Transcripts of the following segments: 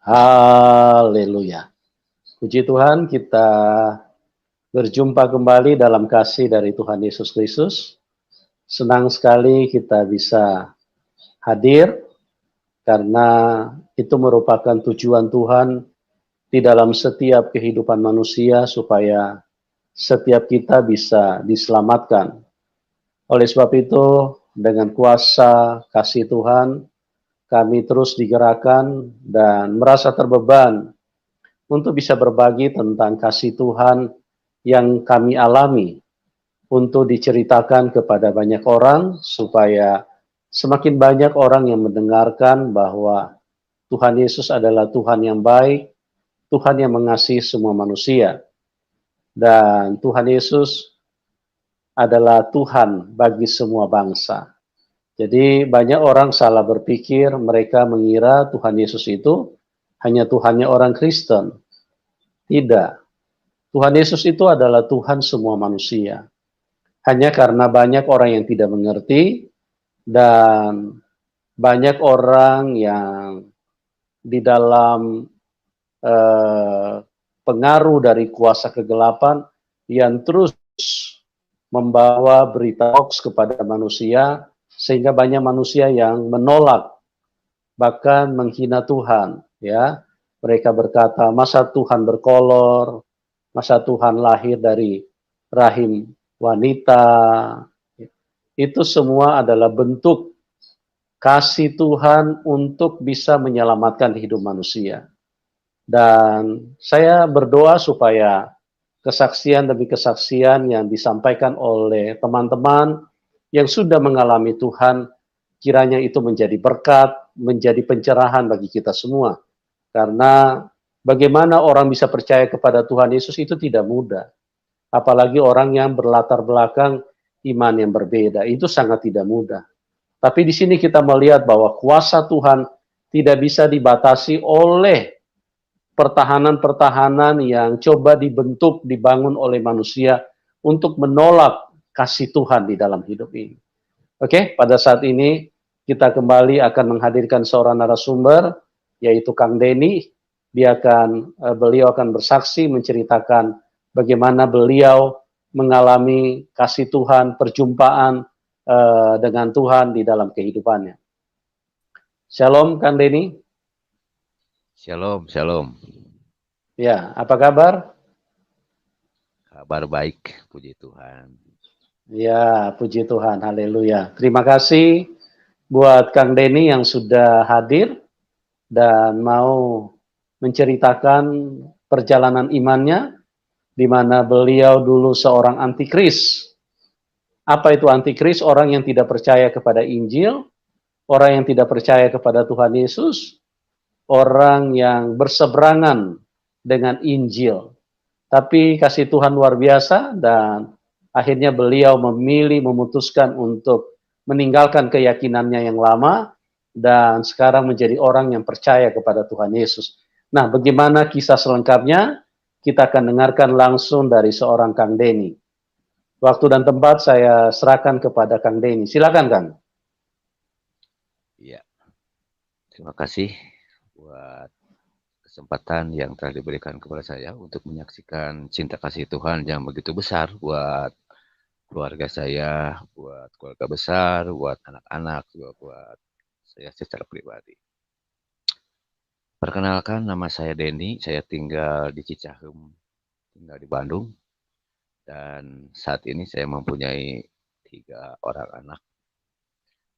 Haleluya. Puji Tuhan, kita berjumpa kembali dalam kasih dari Tuhan Yesus Kristus. Senang sekali kita bisa hadir karena itu merupakan tujuan Tuhan di dalam setiap kehidupan manusia supaya setiap kita bisa diselamatkan. Oleh sebab itu, dengan kuasa kasih Tuhan, kami terus digerakkan dan merasa terbeban untuk bisa berbagi tentang kasih Tuhan yang kami alami, untuk diceritakan kepada banyak orang supaya semakin banyak orang yang mendengarkan bahwa Tuhan Yesus adalah Tuhan yang baik, Tuhan yang mengasihi semua manusia, dan Tuhan Yesus adalah Tuhan bagi semua bangsa. Jadi banyak orang salah berpikir, mereka mengira Tuhan Yesus itu hanya Tuhannya orang Kristen. Tidak. Tuhan Yesus itu adalah Tuhan semua manusia. Hanya karena banyak orang yang tidak mengerti dan banyak orang yang di dalam pengaruh dari kuasa kegelapan yang terus membawa berita hoax kepada manusia, sehingga banyak manusia yang menolak bahkan menghina Tuhan, ya. Mereka berkata, masa Tuhan berkolor, masa Tuhan lahir dari rahim wanita. Itu semua adalah bentuk kasih Tuhan untuk bisa menyelamatkan hidup manusia. Dan saya berdoa supaya kesaksian demi kesaksian yang disampaikan oleh teman-teman yang sudah mengalami Tuhan, kiranya itu menjadi berkat, menjadi pencerahan bagi kita semua. Karena bagaimana orang bisa percaya kepada Tuhan Yesus itu tidak mudah. Apalagi orang yang berlatar belakang iman yang berbeda, itu sangat tidak mudah. Tapi di sini kita melihat bahwa kuasa Tuhan tidak bisa dibatasi oleh pertahanan-pertahanan yang coba dibentuk, dibangun oleh manusia untuk menolak kasih Tuhan di dalam hidup ini. Oke, pada saat ini kita kembali akan menghadirkan seorang narasumber, yaitu Kang Denny. Beliau akan bersaksi menceritakan bagaimana beliau mengalami kasih Tuhan, perjumpaan dengan Tuhan di dalam kehidupannya. Shalom, Kang Denny. Shalom, shalom. Ya, apa kabar? Kabar baik, puji Tuhan. Ya, puji Tuhan, haleluya. Terima kasih buat Kang Denny yang sudah hadir dan mau menceritakan perjalanan imannya, di mana beliau dulu seorang antikris. Apa itu antikris? Orang yang tidak percaya kepada Injil, orang yang tidak percaya kepada Tuhan Yesus, orang yang berseberangan dengan Injil. Tapi kasih Tuhan luar biasa dan akhirnya beliau memutuskan untuk meninggalkan keyakinannya yang lama dan sekarang menjadi orang yang percaya kepada Tuhan Yesus. Nah, bagaimana kisah selengkapnya? Kita akan dengarkan langsung dari seorang Kang Denny. Waktu dan tempat saya serahkan kepada Kang Denny. Silakan, Kang. Iya, terima kasih buat kesempatan yang telah diberikan kepada saya untuk menyaksikan cinta kasih Tuhan yang begitu besar buat keluarga saya, buat keluarga besar, buat anak-anak, juga buat saya secara pribadi. Perkenalkan, nama saya Denny, saya tinggal di Cicahem, tinggal di Bandung, dan saat ini saya mempunyai 3 orang anak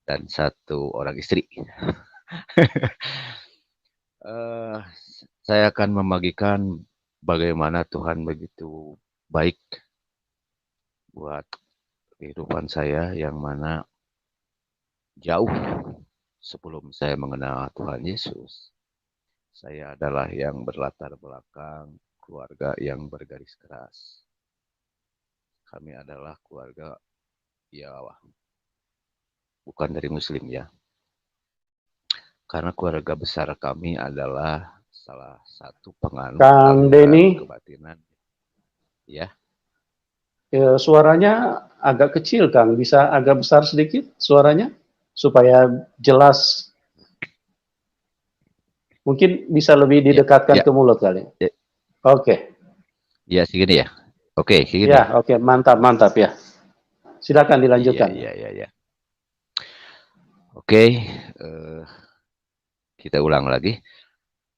dan 1 orang istri. Saya akan membagikan bagaimana Tuhan begitu baik buat kehidupan saya, yang mana jauh sebelum saya mengenal Tuhan Yesus, saya adalah yang berlatar belakang keluarga yang bergaris keras. Kami adalah keluarga, ya, bukan dari Muslim ya. Karena keluarga besar kami adalah salah satu penganut Kang aliran Denny, kebatinan. Ya, suaranya agak kecil, Kang. Bisa agak besar sedikit suaranya supaya jelas. Mungkin bisa lebih Ya, didekatkan ya, ke mulut kali. ya, Oke. ya segini ya. Oke, segini. Ya, oke, mantap, mantap ya. Silakan Iya, dilanjutkan. iya, iya, iya. Oke, eh, kita ulang lagi.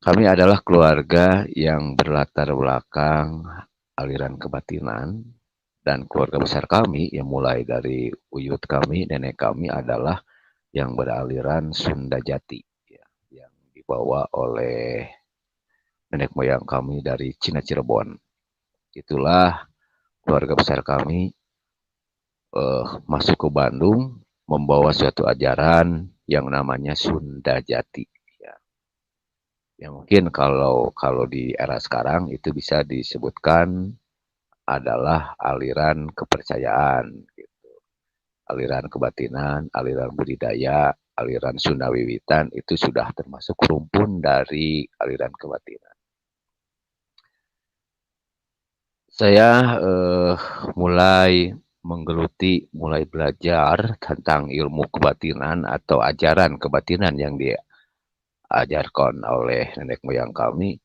Kami adalah keluarga yang berlatar belakang aliran kebatinan, dan keluarga besar kami yang mulai dari buyut kami, nenek kami adalah yang beraliran Sunda Jati, ya, yang dibawa oleh nenek moyang kami dari Cina Cirebon. Itulah keluarga besar kami masuk ke Bandung membawa suatu ajaran yang namanya Sunda Jati. Ya, ya mungkin kalau kalau di era sekarang itu bisa disebutkan adalah aliran kepercayaan, gitu. Aliran kebatinan, aliran budidaya, aliran Sunda Wiwitan itu sudah termasuk rumpun dari aliran kebatinan. Saya mulai menggeluti, mulai belajar tentang ilmu kebatinan atau ajaran kebatinan yang diajarkan oleh nenek moyang kami,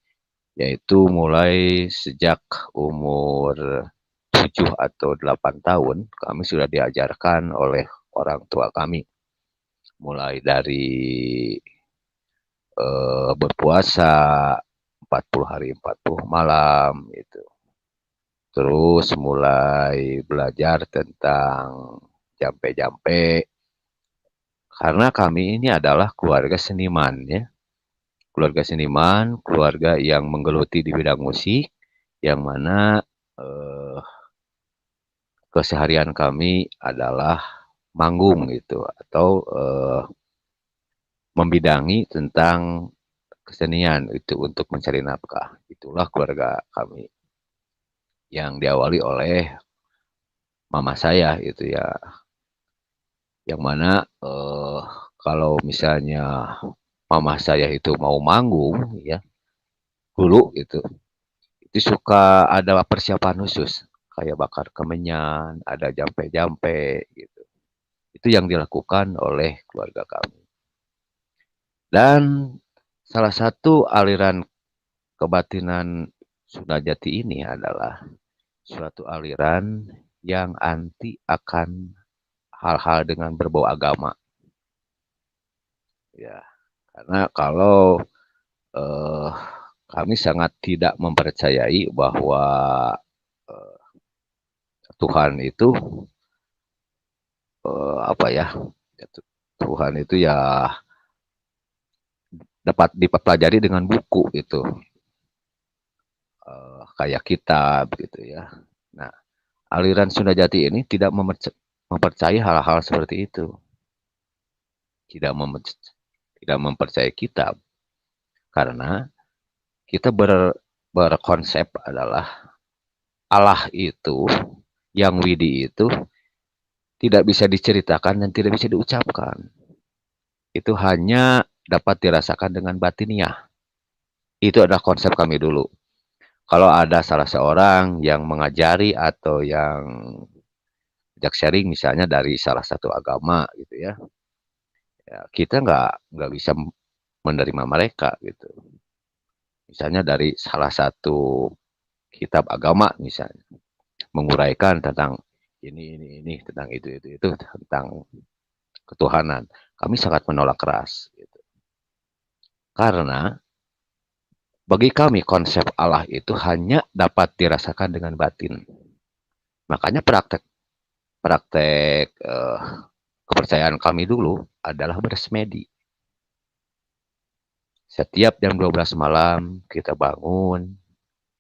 yaitu mulai sejak umur 7 atau 8 tahun, kami sudah diajarkan oleh orang tua kami. Mulai dari berpuasa 40 hari 40 malam, itu. Terus mulai belajar tentang jampe-jampe, karena kami ini adalah keluarga seniman ya. Keluarga seniman, keluarga yang menggeluti di bidang musik, yang mana eh, keseharian kami adalah manggung gitu, atau membidangi tentang kesenian itu untuk mencari nafkah. Itulah keluarga kami yang diawali oleh mama saya itu ya, yang mana kalau misalnya mama saya itu mau manggung ya dulu itu suka ada persiapan khusus kayak bakar kemenyan, ada jampe-jampe gitu. Itu yang dilakukan oleh keluarga kami. Dan salah satu aliran kebatinan Sunda Jati ini adalah suatu aliran yang anti akan hal-hal dengan berbau agama. Ya, karena kalau eh, kami sangat tidak mempercayai bahwa eh, Tuhan itu apa ya? Tuhan itu ya dapat dipelajari dengan buku itu, kayak kitab gitu ya. Nah, aliran Sunda Jati ini tidak mempercayai hal-hal seperti itu, tidak tidak mempercayai kitab, karena kita berkonsep adalah Allah itu, yang widi itu tidak bisa diceritakan dan tidak bisa diucapkan. Itu hanya dapat dirasakan dengan batiniah. Itu adalah konsep kami dulu. Kalau ada salah seorang yang mengajari atau yang ajak sharing misalnya dari salah satu agama gitu ya, ya kita nggak bisa menerima mereka gitu. Misalnya dari salah satu kitab agama misalnya menguraikan tentang ini tentang itu tentang ketuhanan, kami sangat menolak keras gitu. Karena bagi kami konsep Allah itu hanya dapat dirasakan dengan batin. Makanya praktek praktek kepercayaan kami dulu adalah bersemedi. Setiap jam 12 malam kita bangun,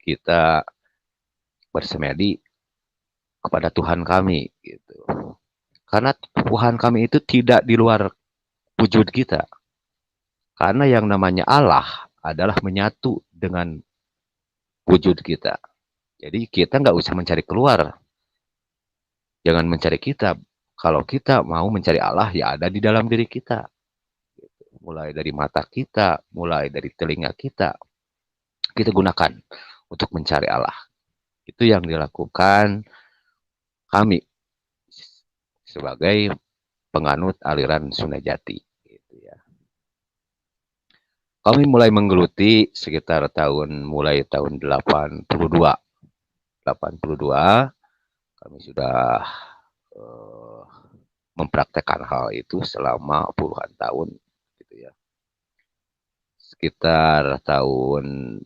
kita bersemedi kepada Tuhan kami gitu. Karena Tuhan kami itu tidak di luar wujud kita. Karena yang namanya Allah adalah menyatu dengan wujud kita. Jadi kita nggak usah mencari keluar. Jangan mencari kita. Kalau kita mau mencari Allah, ya ada di dalam diri kita. Mulai dari mata kita, mulai dari telinga kita gunakan untuk mencari Allah. Itu yang dilakukan kami sebagai penganut aliran Sunda Jati. Gitu ya. Kami mulai menggeluti sekitar mulai tahun 82. 82 kami sudah eh, mempraktekkan hal itu selama puluhan tahun gitu ya. Sekitar tahun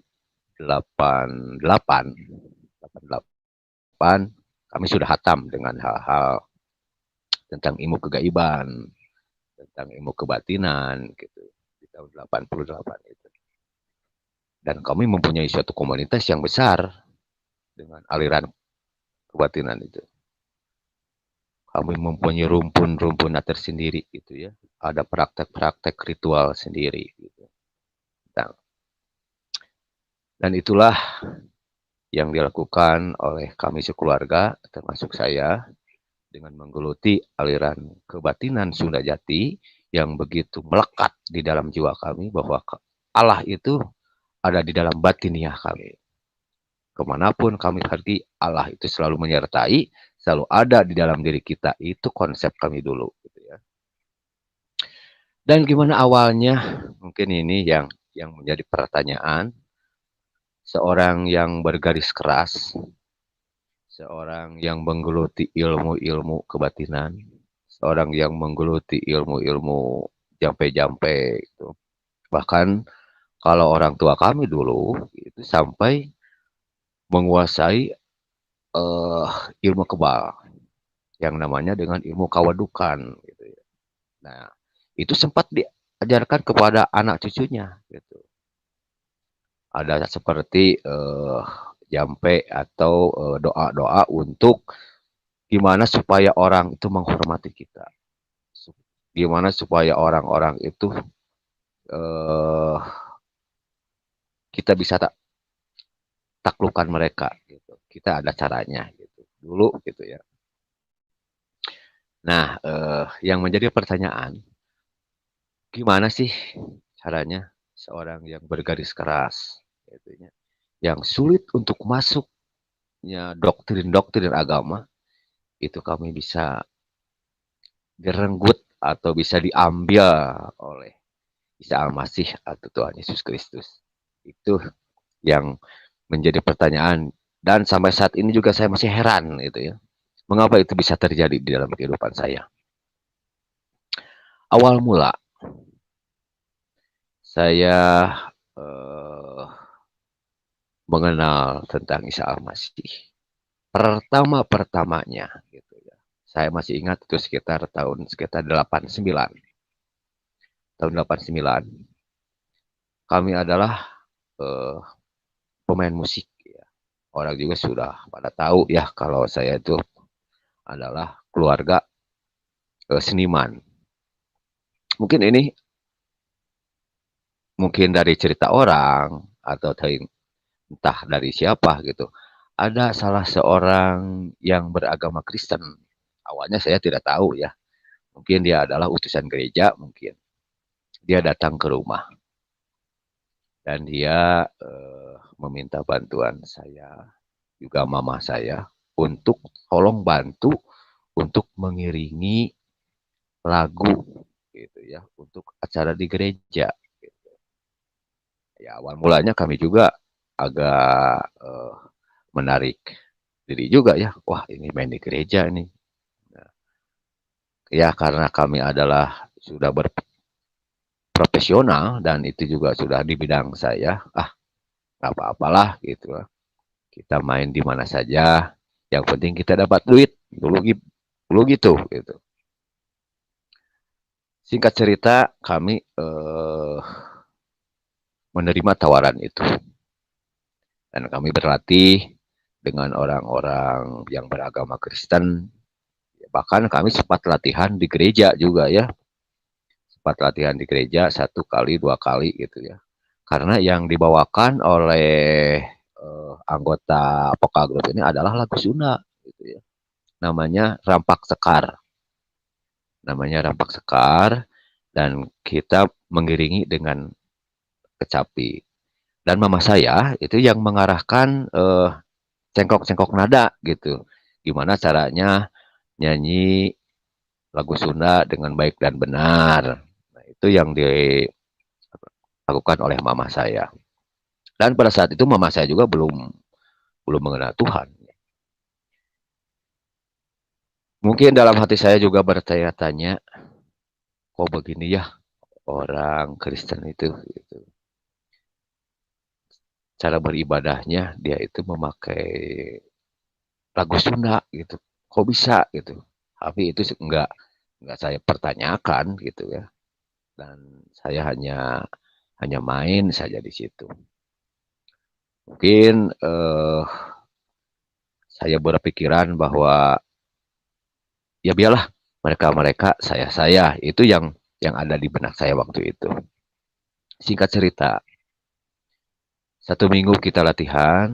88 kami sudah hatam dengan hal-hal tentang ilmu kegaiban, tentang ilmu kebatinan gitu di tahun 88 itu. Dan kami mempunyai suatu komunitas yang besar dengan aliran kebatinan itu. Kami mempunyai rumpun-rumpun tersendiri gitu ya. Ada praktek-praktek ritual sendiri gitu. Dan itulah yang dilakukan oleh kami sekeluarga, termasuk saya, dengan menggeluti aliran kebatinan Sunda Jati yang begitu melekat di dalam jiwa kami bahwa Allah itu ada di dalam batiniah kami. Kemanapun kami pergi, Allah itu selalu menyertai, selalu ada di dalam diri kita. Itu konsep kami dulu. Gitu ya. Dan gimana awalnya? Mungkin ini yang menjadi pertanyaan. Seorang yang bergaris keras, seorang yang menggeluti ilmu-ilmu kebatinan, seorang yang menggeluti ilmu-ilmu jampe-jampe itu. Bahkan kalau orang tua kami dulu itu sampai menguasai ilmu kebal yang namanya dengan ilmu kawadukan gitu ya. Nah, itu sempat diajarkan kepada anak cucunya gitu. Ada seperti jampe atau doa-doa untuk gimana supaya orang itu menghormati kita. Gimana supaya orang-orang itu kita bisa taklukkan mereka gitu. Kita ada caranya gitu. Dulu gitu ya. Nah, yang menjadi pertanyaan, gimana sih caranya seorang yang bergaris keras gitu ya, yang sulit untuk masuknya doktrin-doktrin agama, itu kami bisa direnggut atau bisa diambil oleh Isa Al-Masih atau Tuhan Yesus Kristus. Itu yang menjadi pertanyaan, dan sampai saat ini juga saya masih heran gitu ya. Mengapa itu bisa terjadi di dalam kehidupan saya? Awal mula saya mengenal tentang Isa Al-Masih. Pertama-pertamanya gitu ya. Saya masih ingat itu sekitar 89. Tahun 89 kami adalah pemain musik ya. Orang juga sudah pada tahu ya kalau saya itu adalah keluarga seniman. Mungkin dari cerita orang atau entah dari siapa gitu. Ada salah seorang yang beragama Kristen. Awalnya saya tidak tahu ya. Mungkin dia adalah utusan gereja, mungkin. Dia datang ke rumah. Dan dia meminta bantuan saya, juga mama saya, untuk tolong bantu untuk mengiringi lagu gitu ya, untuk acara di gereja. Gitu. Ya awal mulanya kami juga agak menarik diri juga ya, wah ini main di gereja nih. Nah, ya karena kami adalah sudah berprofesional dan itu juga sudah di bidang saya, nggak apa-apalah gitu. Kita main di mana saja, yang penting kita dapat duit dulu gitu. Singkat cerita, kami menerima tawaran itu. Dan kami berlatih dengan orang-orang yang beragama Kristen. Bahkan kami sempat latihan di gereja juga ya. Sempat latihan di gereja 1 kali, 2 kali gitu ya. Karena yang dibawakan oleh anggota vokal grup ini adalah lagu Sunda gitu ya. Namanya Rampak Sekar. Dan kita mengiringi dengan kecapi. Dan mama saya itu yang mengarahkan cengkok-cengkok nada gitu. Gimana caranya nyanyi lagu Sunda dengan baik dan benar. Nah, itu yang dilakukan oleh mama saya. Dan pada saat itu mama saya juga belum mengenal Tuhan. Mungkin dalam hati saya juga bertanya-tanya, kok begini ya orang Kristen itu gitu. Cara beribadahnya dia itu memakai lagu Sunda gitu. Kok bisa gitu? Tapi itu enggak saya pertanyakan gitu ya. Dan saya hanya main saja di situ. Mungkin saya berpikiran bahwa ya biarlah mereka-mereka, saya itu yang ada di benak saya waktu itu. Singkat cerita, 1 minggu kita latihan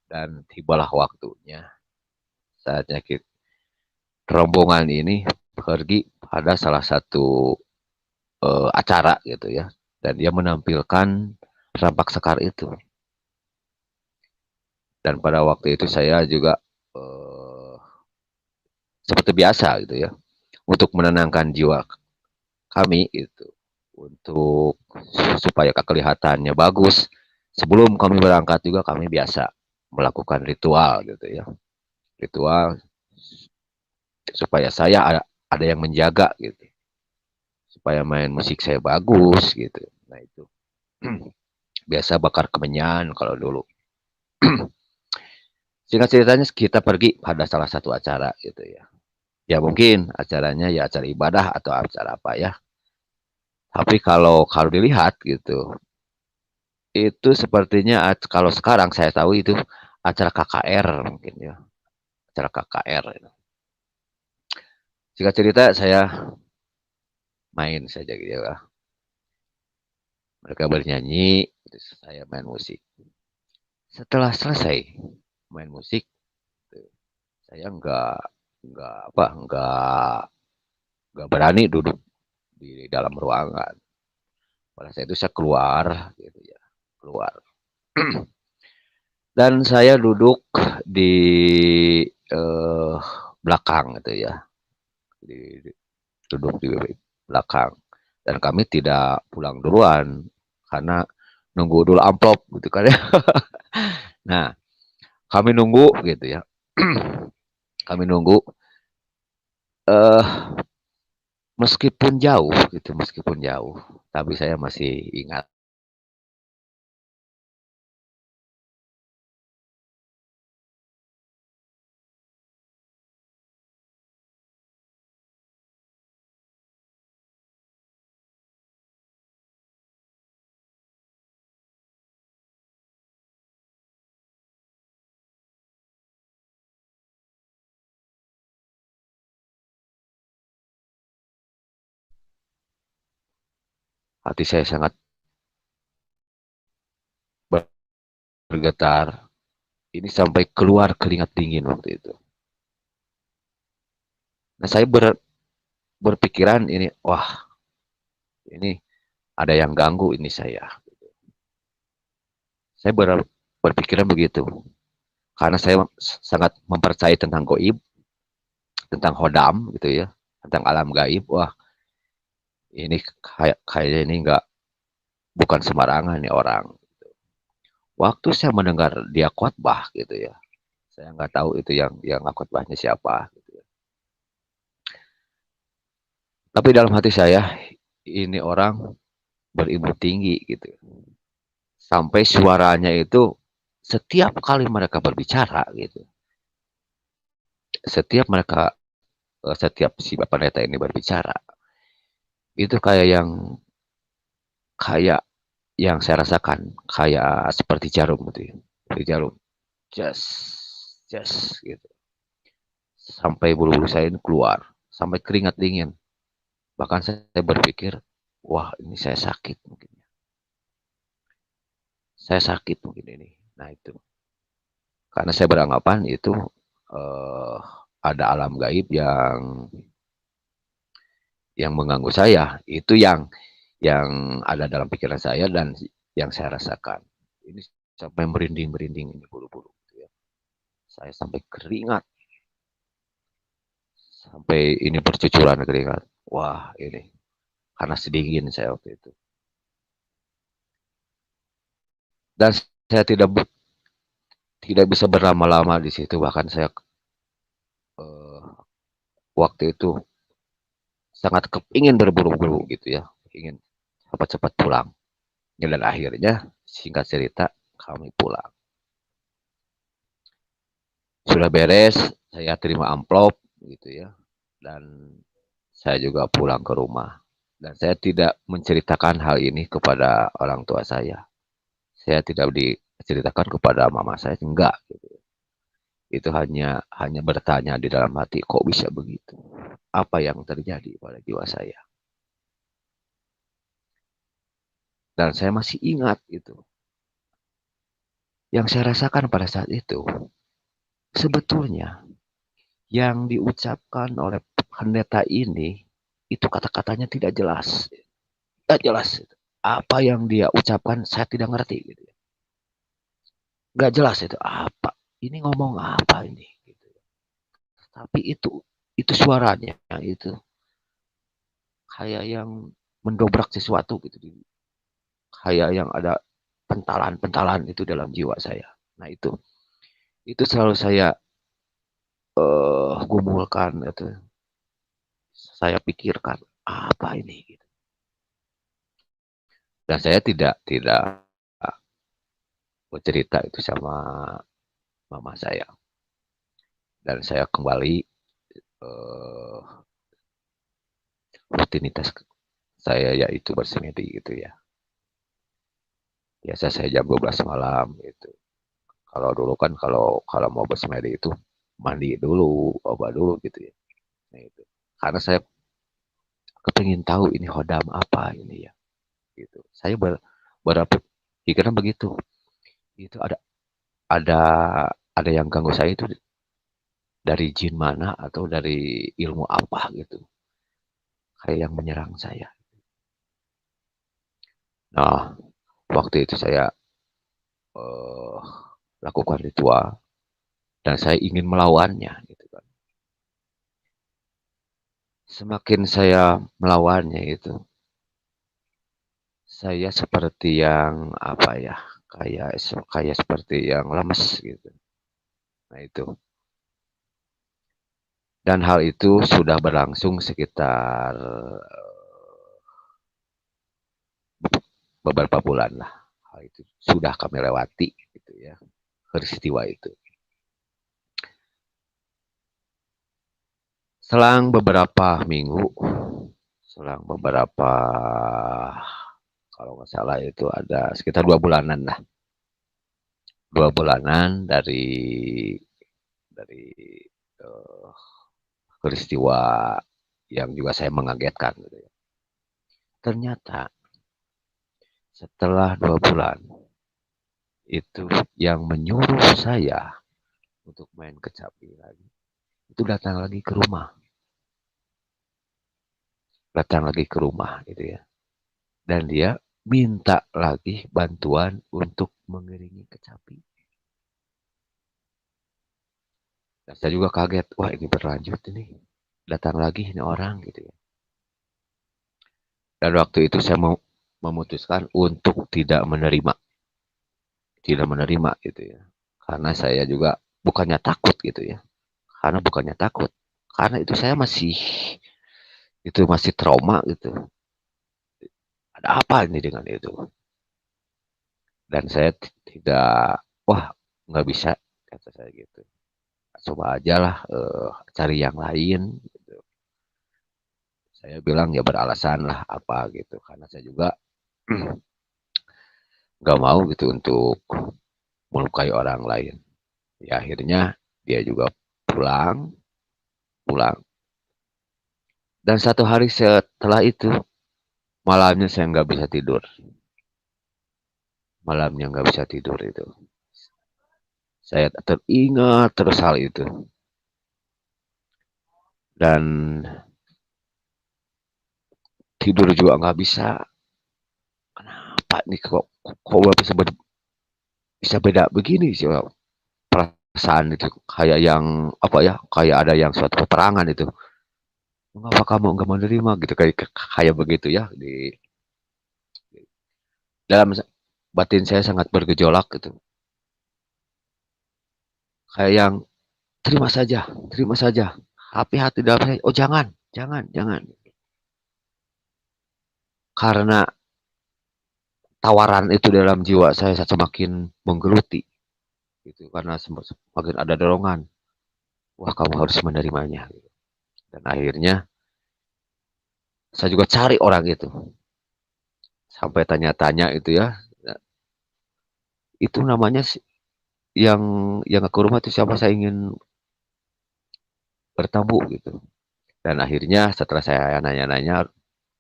dan tibalah waktunya. Saatnya kita, rombongan ini pergi pada salah satu acara gitu ya. Dan dia menampilkan rampak sekar itu. Dan pada waktu itu saya juga seperti biasa gitu ya. Untuk menenangkan jiwa kami itu. Untuk supaya kelihatannya bagus. Sebelum kami berangkat juga kami biasa melakukan ritual gitu ya. Ritual supaya saya ada yang menjaga gitu. Supaya main musik saya bagus gitu. Nah itu. Biasa bakar kemenyan kalau dulu. Singkat ceritanya kita pergi pada salah satu acara gitu ya. Ya mungkin acaranya ya acara ibadah atau acara apa ya. Tapi kalau dilihat gitu, itu sepertinya kalau sekarang saya tahu itu acara KKR mungkin ya, acara KKR. Singkat cerita saya main saja gitu ya. Mereka bernyanyi, terus saya main musik. Setelah selesai main musik, saya nggak berani duduk di dalam ruangan. Pada saat itu saya keluar, gitu ya, keluar. Dan saya duduk di eh, belakang, gitu ya, duduk di belakang. Dan kami tidak pulang duluan karena nunggu dulu amplop, gitu kan ya. Nah, kami nunggu, gitu ya. Kami nunggu, eh meskipun jauh, tapi saya masih ingat. Hati saya sangat bergetar. Ini sampai keluar keringat dingin waktu itu. Nah, saya berpikiran ini, wah, ini ada yang ganggu ini saya. Saya berpikiran begitu. Karena saya sangat mempercayai tentang goib, tentang hodam gitu ya, tentang alam gaib. Wah, ini kayaknya ini nggak bukan sembarangan nih orang. Waktu saya mendengar dia khotbah gitu ya, saya nggak tahu itu yang khotbahnya siapa. Gitu ya. Tapi dalam hati saya, ini orang berilmu tinggi gitu. Sampai suaranya itu setiap kali mereka berbicara gitu. Setiap si Bapak Pendeta ini berbicara, itu kayak yang saya rasakan kayak seperti jarum gitu ya. Seperti jarum. Just just gitu. Sampai bulu-bulu saya ini keluar, sampai keringat dingin. Bahkan saya berpikir, wah ini saya sakit mungkin. Saya sakit mungkin ini. Nah itu. Karena saya beranggapan itu eh, ada alam gaib yang mengganggu saya. Itu yang ada dalam pikiran saya dan yang saya rasakan. Ini sampai merinding-merinding ini bulu-bulu. Gitu ya. Saya sampai keringat. Sampai ini bercucuran keringat. Wah ini. Karena sedingin saya waktu itu. Dan saya tidak bisa berlama-lama di situ, bahkan saya eh, waktu itu sangat kepingin berburu-buru gitu ya, ingin cepat-cepat pulang. Ya, dan akhirnya singkat cerita kami pulang. Sudah beres, saya terima amplop gitu ya, dan saya juga pulang ke rumah. Dan saya tidak menceritakan hal ini kepada orang tua saya. Saya tidak diceritakan kepada mama saya, enggak. Gitu. Itu hanya bertanya di dalam hati, kok bisa begitu? Apa yang terjadi pada jiwa saya? Dan saya masih ingat itu. Yang saya rasakan pada saat itu, sebetulnya yang diucapkan oleh pendeta ini, itu kata-katanya tidak jelas. Tidak jelas. Apa yang dia ucapkan, saya tidak ngerti. Gitu. Nggak jelas itu apa. Ini ngomong apa ini? Gitu. Tapi itu suaranya, itu kayak yang mendobrak sesuatu gitu. Kayak yang ada pentalan-pentalan itu dalam jiwa saya. Nah itu selalu saya gumulkan itu. Saya pikirkan apa ini gitu. Dan saya tidak bercerita itu sama mama saya. Dan saya kembali eh, rutinitas saya yaitu bersemedi gitu ya. Biasa saya jam 12 malam gitu. Kalau dulu kan kalau mau bersemedi itu mandi dulu, obat dulu gitu ya. Nah, itu. Karena saya kepingin tahu ini hodam apa ini ya. Gitu. Saya berapa pikiran begitu. Itu ada ada yang ganggu saya itu dari jin mana atau dari ilmu apa gitu. Kayak yang menyerang saya. Nah, waktu itu saya uh, lakukan ritual dan saya ingin melawannya gitu kan. Semakin saya melawannya itu, saya seperti yang apa ya, kayak kayak seperti yang lemes gitu. Nah itu. Dan hal itu sudah berlangsung sekitar beberapa bulan lah. Hal itu sudah kami lewati gitu ya, peristiwa itu. Selang beberapa minggu, selang beberapa, kalau nggak salah itu ada sekitar 2 bulanan lah. 2 bulanan dari uh, peristiwa yang juga saya mengagetkan. Gitu ya. Ternyata setelah 2 bulan itu yang menyuruh saya untuk main kecapi lagi itu datang lagi ke rumah gitu ya, dan dia minta lagi bantuan untuk mengiringi kecapi. Dan saya juga kaget, wah ini berlanjut ini, datang lagi ini orang gitu ya. Dan waktu itu saya memutuskan untuk tidak menerima gitu ya, karena saya juga bukannya takut gitu ya, karena itu saya masih trauma gitu, ada apa ini dengan itu. Dan saya tidak, wah nggak bisa, kata saya gitu, coba aja lah cari yang lain gitu. Saya bilang ya beralasan lah apa gitu, karena saya juga nggak mau gitu untuk melukai orang lain. Ya akhirnya dia juga pulang pulang dan satu hari setelah itu malamnya saya nggak bisa tidur, malamnya nggak bisa tidur itu. Saya teringat terus hal itu. Dan tidur juga nggak bisa. Kenapa nih kok bisa beda begini sih perasaan itu, kayak yang apa ya, kayak ada yang suatu peperangan itu. Mengapa kamu nggak menerima gitu, kayak begitu ya di dalam batin saya sangat bergejolak gitu. Kayak yang terima saja. Hati-hati dalam saya, oh jangan, jangan. Karena tawaran itu dalam jiwa saya semakin menggeluti gitu, karena semakin ada dorongan, wah kamu harus menerimanya. Dan akhirnya saya juga cari orang itu, sampai tanya-tanya itu ya, itu namanya yang ke rumah itu siapa, saya ingin bertemu gitu. Dan akhirnya setelah saya nanya-nanya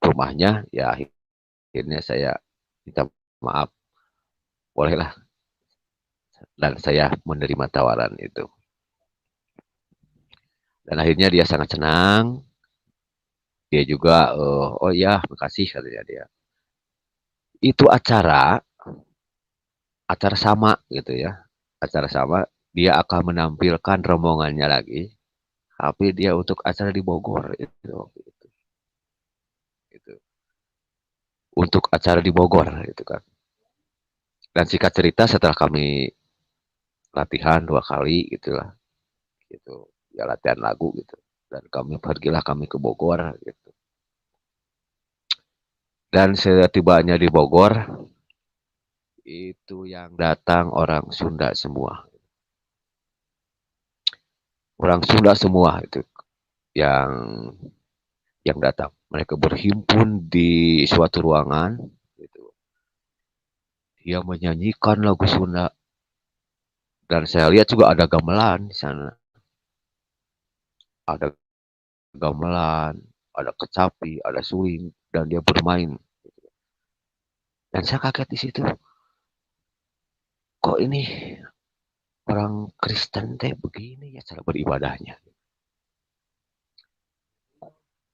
rumahnya, ya akhirnya saya minta maaf, bolehlah, dan saya menerima tawaran itu. Dan akhirnya dia sangat senang, dia juga, oh iya makasih katanya dia. Itu acara sama gitu ya, acara sama, dia akan menampilkan rombongannya lagi, tapi dia untuk acara di Bogor itu untuk acara di Bogor itu kan. Dan singkat cerita, setelah kami latihan 2 kali gitulah, gitu ya, latihan lagu gitu, dan kami ke Bogor gitu. Dan setibanya di Bogor, itu yang datang orang Sunda semua, itu yang datang. Mereka berhimpun di suatu ruangan gitu. Dia menyanyikan lagu Sunda, dan saya lihat juga ada gamelan di sana. Ada gamelan, ada kecapi, ada suling, dan dia bermain. Dan saya kaget di situ. Kok ini orang Kristen teh begini ya cara beribadahnya?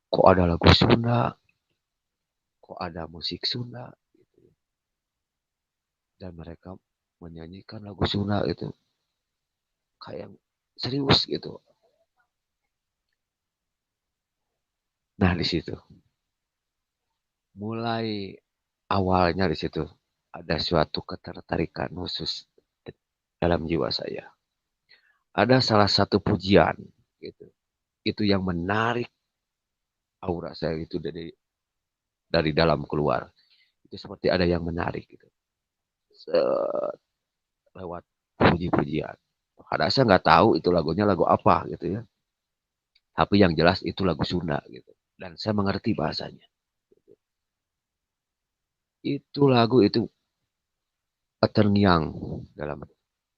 Kok ada lagu Sunda? Kok ada musik Sunda? Dan mereka menyanyikan lagu Sunda itu kayak serius gitu. Nah di situ mulai awalnya di situ ada suatu ketertarikan khusus dalam jiwa saya. Ada salah satu pujian gitu. Itu yang menarik aura saya itu dari dalam keluar. Itu seperti ada yang menarik gitu. Lewat puji-pujian. Padahal saya nggak tahu itu lagunya lagu apa gitu ya. Tapi yang jelas itu lagu Sunda gitu. Dan saya mengerti bahasanya. Itu lagu itu terngiang dalam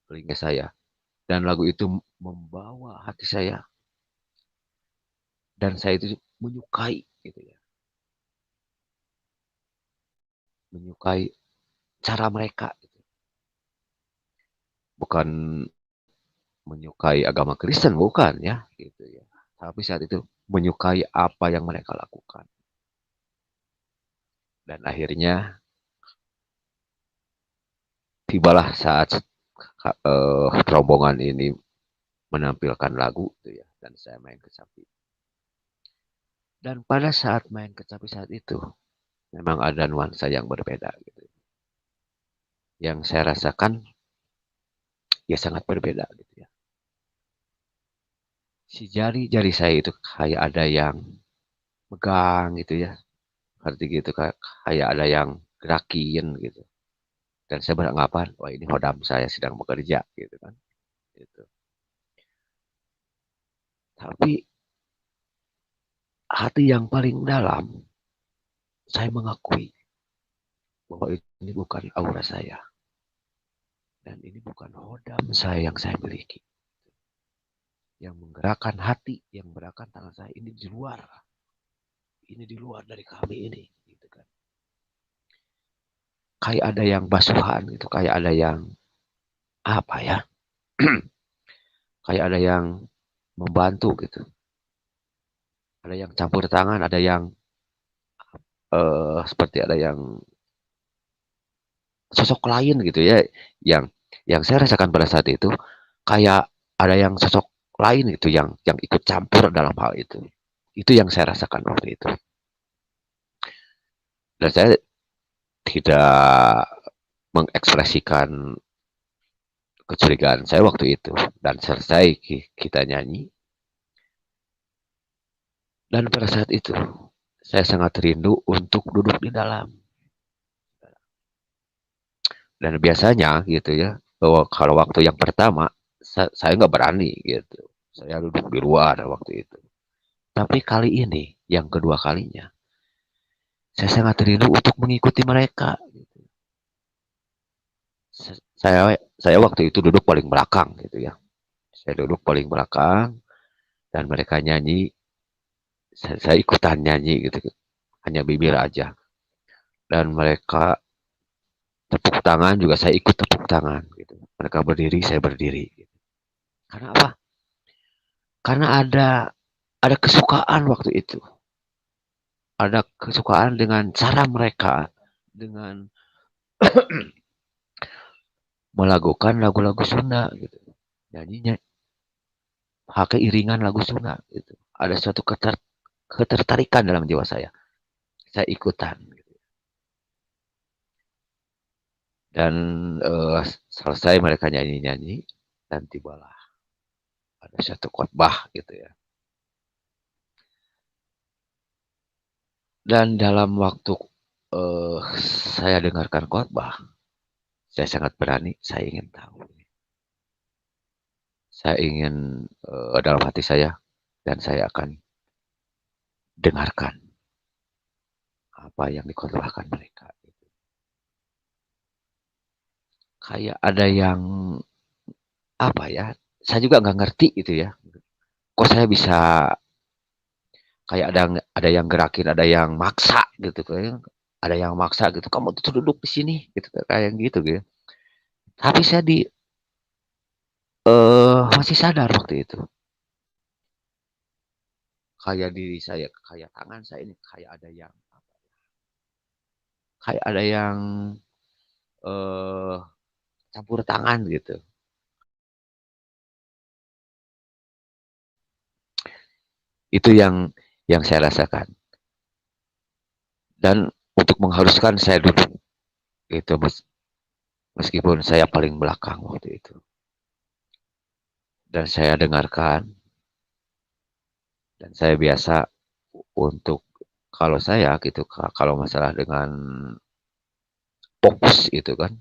telinga saya. Dan lagu itu membawa hati saya. Dan saya itu menyukai gitu ya. Menyukai cara mereka. Gitu. Bukan menyukai agama Kristen, bukan ya. Gitu ya. Tapi saat itu menyukai apa yang mereka lakukan. Dan akhirnya tibalah saat rombongan ini menampilkan lagu gitu ya, dan saya main kecapi. Dan pada saat main kecapi saat itu memang ada nuansa yang berbeda gitu. Yang saya rasakan ya sangat berbeda gitu ya. Si jari-jari saya itu kayak ada yang megang gitu ya. Seperti gitu, kayak ada yang gerakin gitu. Dan saya beranggapan, wah ini hodam saya sedang bekerja gitu kan. Gitu. Tapi hati yang paling dalam, saya mengakui bahwa ini bukan aura saya. Dan ini bukan hodam saya yang saya miliki. Yang menggerakkan hati, yang menggerakkan tangan saya, ini di luar. Ini di luar dari kami ini. Gitu kan. Kayak ada yang basuhan gitu, kayak ada yang apa ya, kayak ada yang membantu gitu. Ada yang campur tangan, ada yang seperti ada yang sosok lain gitu ya, yang saya rasakan pada saat itu kayak ada yang sosok lain gitu yang ikut campur dalam hal itu. Itu yang saya rasakan waktu itu. Dan saya tidak mengekspresikan kecurigaan saya waktu itu, dan selesai kita nyanyi. Dan pada saat itu saya sangat rindu untuk duduk di dalam. Dan biasanya gitu ya, bahwa kalau waktu yang pertama saya nggak berani gitu, saya duduk di luar waktu itu. Tapi kali ini yang kedua kalinya saya sangat rindu untuk mengikuti mereka. Saya waktu itu duduk paling belakang gitu ya. Saya duduk paling belakang dan mereka nyanyi, saya ikutan nyanyi gitu, hanya bibir aja. Dan mereka tepuk tangan juga saya ikut tepuk tangan gitu. Mereka berdiri, saya berdiri. Gitu. Karena apa? Karena ada kesukaan waktu itu. Ada kesukaan dengan cara mereka dengan melakukan lagu-lagu Sunda gitu. Nyanyinya pakai iringan lagu Sunda gitu. Ada suatu ketertarikan dalam jiwa saya. Saya ikutan gitu. Dan selesai mereka nyanyi-nyanyi dan tibalah ada satu khotbah gitu ya. Dan dalam waktu saya dengarkan khotbah, saya sangat berani, saya ingin tahu. Saya ingin dalam hati saya, dan saya akan dengarkan apa yang dikhotbahkan mereka. Kayak ada yang apa ya? Saya juga nggak ngerti gitu ya. Kok saya bisa kayak ada yang gerakin, ada yang maksa gitu kayak ada yang maksa gitu. Kamu tuh duduk di sini gitu kayak gitu gitu. Tapi saya masih sadar waktu itu. Kayak diri saya, kayak tangan saya ini kayak ada yang kayak ada yang eh campur tangan gitu. Itu yang saya rasakan. Dan untuk mengharuskan saya duduk itu meskipun saya paling belakang waktu itu. Dan saya dengarkan dan saya biasa untuk kalau saya gitu kalau masalah dengan fokus itu kan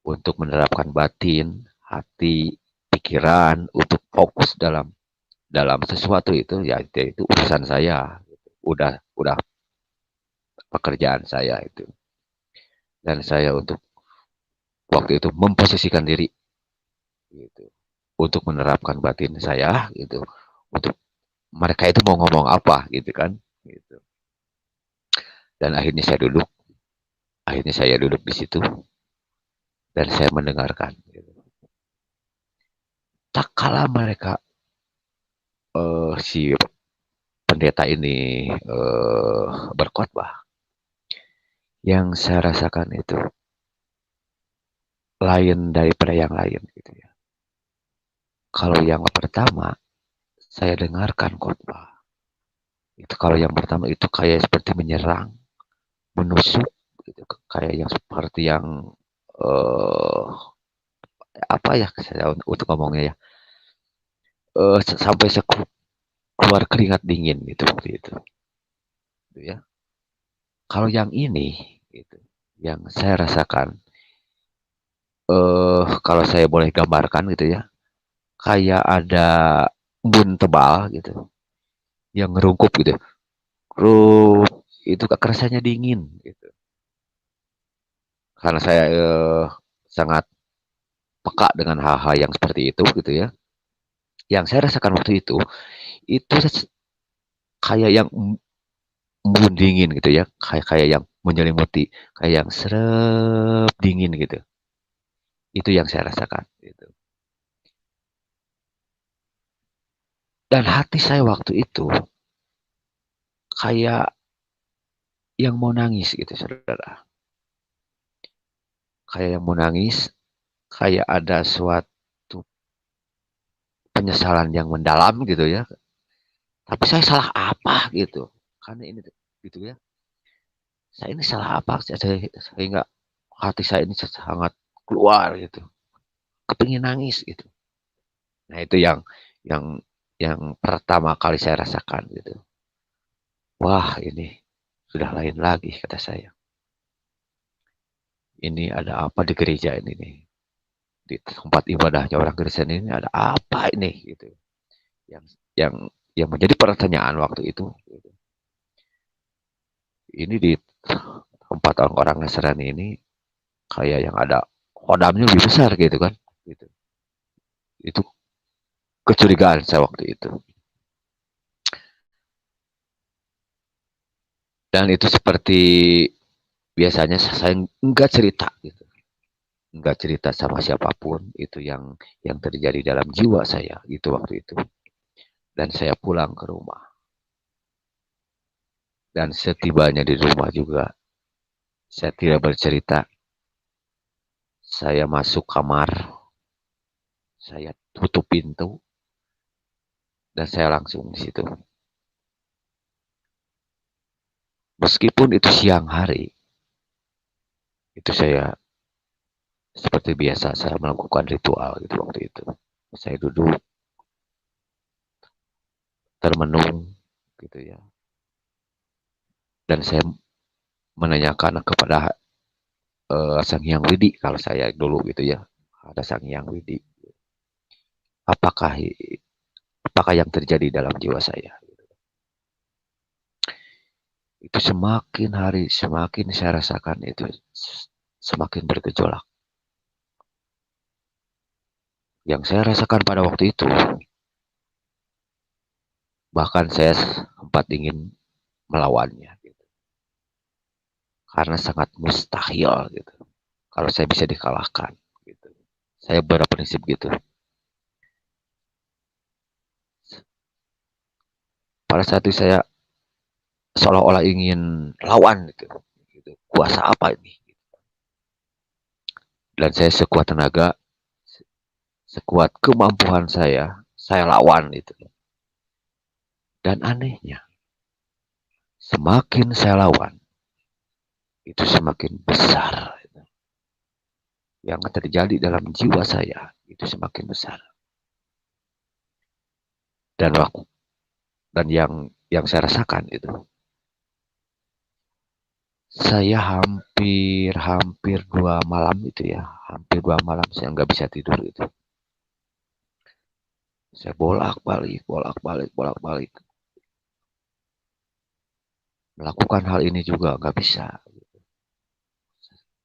untuk menerapkan batin, hati, pikiran untuk fokus dalam sesuatu itu ya itu urusan saya. Udah pekerjaan saya itu. Dan saya untuk waktu itu memposisikan diri gitu untuk menerapkan batin saya gitu untuk mereka itu mau ngomong apa gitu kan gitu. Dan akhirnya saya duduk di situ dan saya mendengarkan gitu. Tak kala mereka si pendeta ini berkhotbah, yang saya rasakan itu lain daripada yang lain gitu ya. Kalau yang pertama saya dengarkan khotbah itu, kalau yang pertama itu kayak seperti menyerang, menusuk gitu, kayak yang seperti yang eh apa ya saya untuk ngomongnya ya, sampai keluar keringat dingin gitu waktu itu gitu ya. Kalau yang ini gitu yang saya rasakan, kalau saya boleh gambarkan gitu ya, kayak ada embun tebal gitu yang ngerungkup gitu, Rup, itu kerasanya dingin gitu. Karena saya sangat peka dengan hal-hal yang seperti itu gitu ya. Yang saya rasakan waktu itu kayak yang embun dingin gitu ya, kayak kayak yang menyelimuti, kayak yang serep dingin gitu. Itu yang saya rasakan gitu. Dan hati saya waktu itu kayak yang mau nangis gitu, saudara. Kayak yang mau nangis, kayak ada suatu penyesalan yang mendalam gitu ya. Tapi saya salah apa gitu. Karena ini gitu ya. Saya ini salah apa sehingga hati saya ini sangat keluar gitu, kepingin nangis gitu. Nah itu yang yang pertama kali saya rasakan gitu. Wah ini sudah lain lagi kata saya. Ini ada apa di gereja ini nih? Di tempat ibadahnya orang Kristen ini ada apa ini gitu. Yang yang yang menjadi pertanyaan waktu itu. Gitu. Ini di tempat orang-orang Nasrani ini kayak yang ada kodamnya lebih besar gitu kan. Gitu. Itu kecurigaan saya waktu itu. Dan itu seperti biasanya saya enggak cerita gitu. Enggak cerita sama siapapun itu yang terjadi dalam jiwa saya gitu waktu itu. Dan saya pulang ke rumah. Dan setibanya di rumah juga saya tidak bercerita. Saya masuk kamar, saya tutup pintu dan saya langsung di situ. Meskipun itu siang hari, itu saya seperti biasa saya melakukan ritual gitu waktu itu. Saya duduk termenung gitu ya. Dan saya menanyakan kepada Sang Hyang Widi kalau saya dulu gitu ya. Ada Sang Hyang Widi. Apakah apakah yang terjadi dalam jiwa saya? Itu semakin hari semakin saya rasakan itu semakin bergejolak. Yang saya rasakan pada waktu itu, bahkan saya sempat ingin melawannya. Gitu. Karena sangat mustahil gitu. Kalau saya bisa dikalahkan. Gitu. Saya berprinsip gitu. Pada saat itu saya seolah-olah ingin lawan gitu. Kuasa apa ini? Dan saya sekuat tenaga, sekuat kemampuan saya lawan itu. Dan anehnya, semakin saya lawan, itu semakin besar. Yang terjadi dalam jiwa saya, itu semakin besar. Dan waktu dan yang saya rasakan itu, saya hampir 2 malam itu ya, hampir 2 malam saya nggak bisa tidur itu. Saya bolak-balik. Melakukan hal ini juga nggak bisa.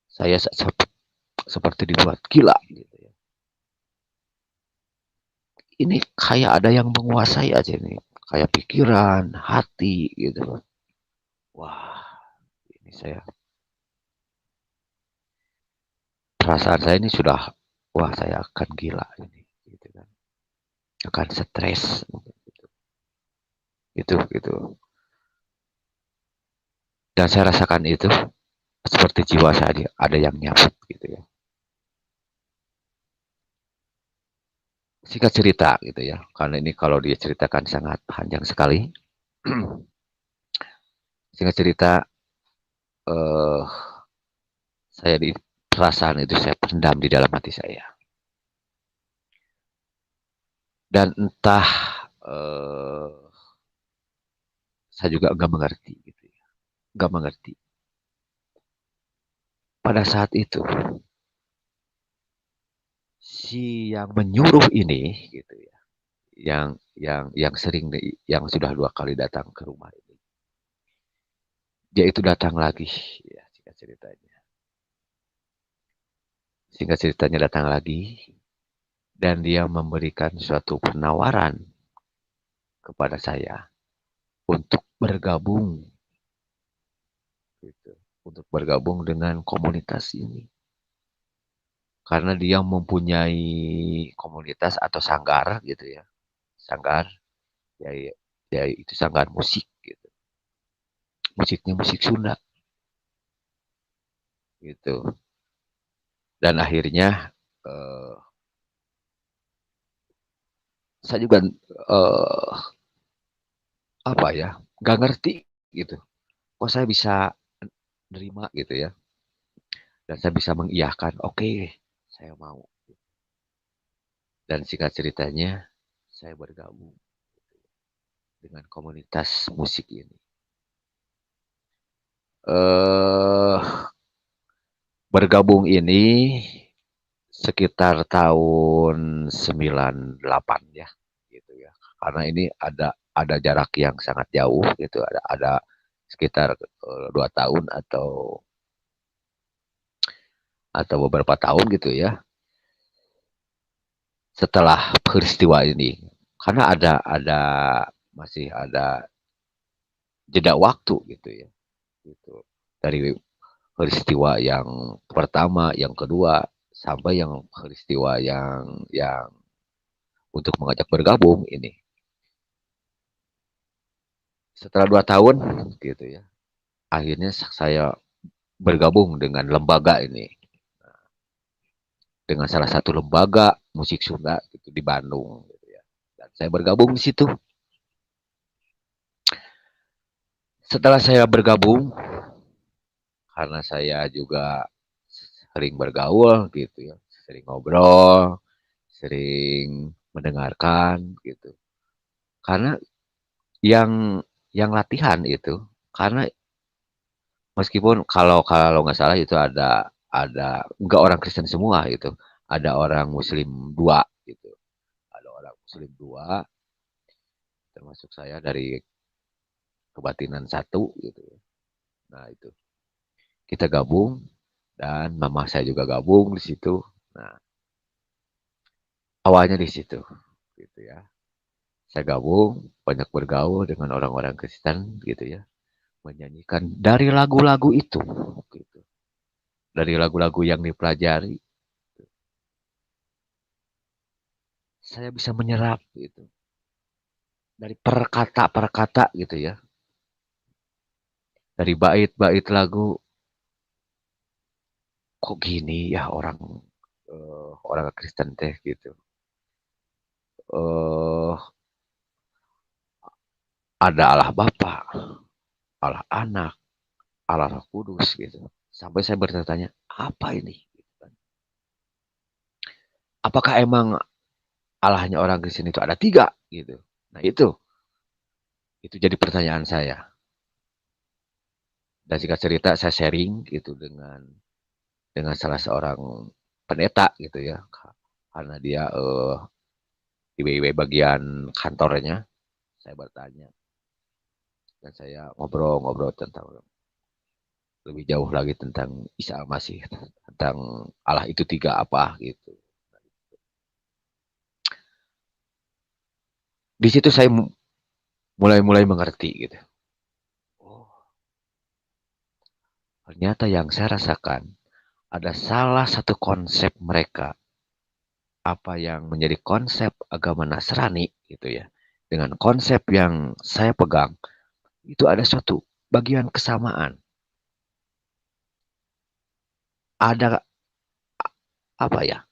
Saya seperti dibuat gila gitu ya. Ini kayak ada yang menguasai aja nih, kayak pikiran, hati gitu. Wah, ini perasaan saya ini sudah, wah saya akan gila ini, gitu kan. Akan stres, gitu. Dan saya rasakan itu seperti jiwa saya ada yang nyabut gitu ya. Singkat cerita gitu ya, karena ini kalau dia ceritakan sangat panjang sekali. Singkat cerita, eh, saya di perasaan itu saya pendam di dalam hati saya. Dan entah, saya juga nggak mengerti gitu ya, nggak mengerti. Pada saat itu, si yang menyuruh ini gitu ya, yang sering yang sudah 2 kali datang ke rumah ini, dia itu datang lagi ya, singkat ceritanya datang lagi dan dia memberikan suatu penawaran kepada saya untuk bergabung gitu, untuk bergabung dengan komunitas ini karena dia mempunyai komunitas atau sanggar gitu ya, sanggar ya, ya itu sanggar musik gitu, musiknya musik Sunda gitu. Dan akhirnya saya juga apa ya, nggak ngerti gitu, kok saya bisa nerima gitu ya. Dan saya bisa mengiyakan, oke, saya mau. Dan singkat ceritanya, saya bergabung dengan komunitas musik ini. Eh Bergabung ini sekitar tahun 98 ya, gitu ya. Karena ini ada jarak yang sangat jauh gitu, ada sekitar 2 tahun atau beberapa tahun gitu ya setelah peristiwa ini. Karena masih ada jeda waktu gitu ya. Gitu. Dari peristiwa yang pertama, yang kedua sampai yang peristiwa yang untuk mengajak bergabung ini. Setelah 2 tahun gitu ya, akhirnya saya bergabung dengan lembaga ini, dengan salah satu lembaga musik Sunda gitu, di Bandung gitu ya. Dan saya bergabung di situ. Setelah saya bergabung, karena saya juga sering bergaul gitu ya, sering ngobrol, sering mendengarkan gitu. Karena yang latihan itu, karena meskipun kalau kalau nggak salah itu ada nggak orang Kristen semua gitu, ada orang Muslim dua gitu, ada orang Muslim dua, termasuk saya dari kebatinan satu gitu. Nah itu kita gabung dan mama saya juga gabung di situ. Nah awalnya di situ gitu ya. Saya gabung, banyak bergaul dengan orang-orang Kristen gitu ya, menyanyikan dari lagu-lagu itu gitu. Dari lagu-lagu yang dipelajari, saya bisa menyerap gitu. Dari perkata-perkata gitu ya. Dari bait-bait lagu, kok gini ya orang Kristen teh gitu. Eh ada Allah Bapa, Allah Anak, Allah Roh Kudus gitu. Sampai saya bertanya, apa ini? Gitu kan. Apakah emang Allahnya orang Kristen itu ada 3 gitu? Nah itu jadi pertanyaan saya. Dan singkat cerita saya sharing gitu dengan salah seorang pendeta gitu ya, karena dia di bagian kantornya. Saya bertanya dan saya ngobrol-ngobrol tentang lebih jauh lagi tentang Isa Al-Masih, tentang Allah itu 3 apa gitu. Di situ saya mulai mengerti gitu. Oh, ternyata yang saya rasakan ada salah satu konsep mereka, apa yang menjadi konsep agama Nasrani gitu ya, dengan konsep yang saya pegang, itu ada suatu bagian kesamaan. Ada apa ya?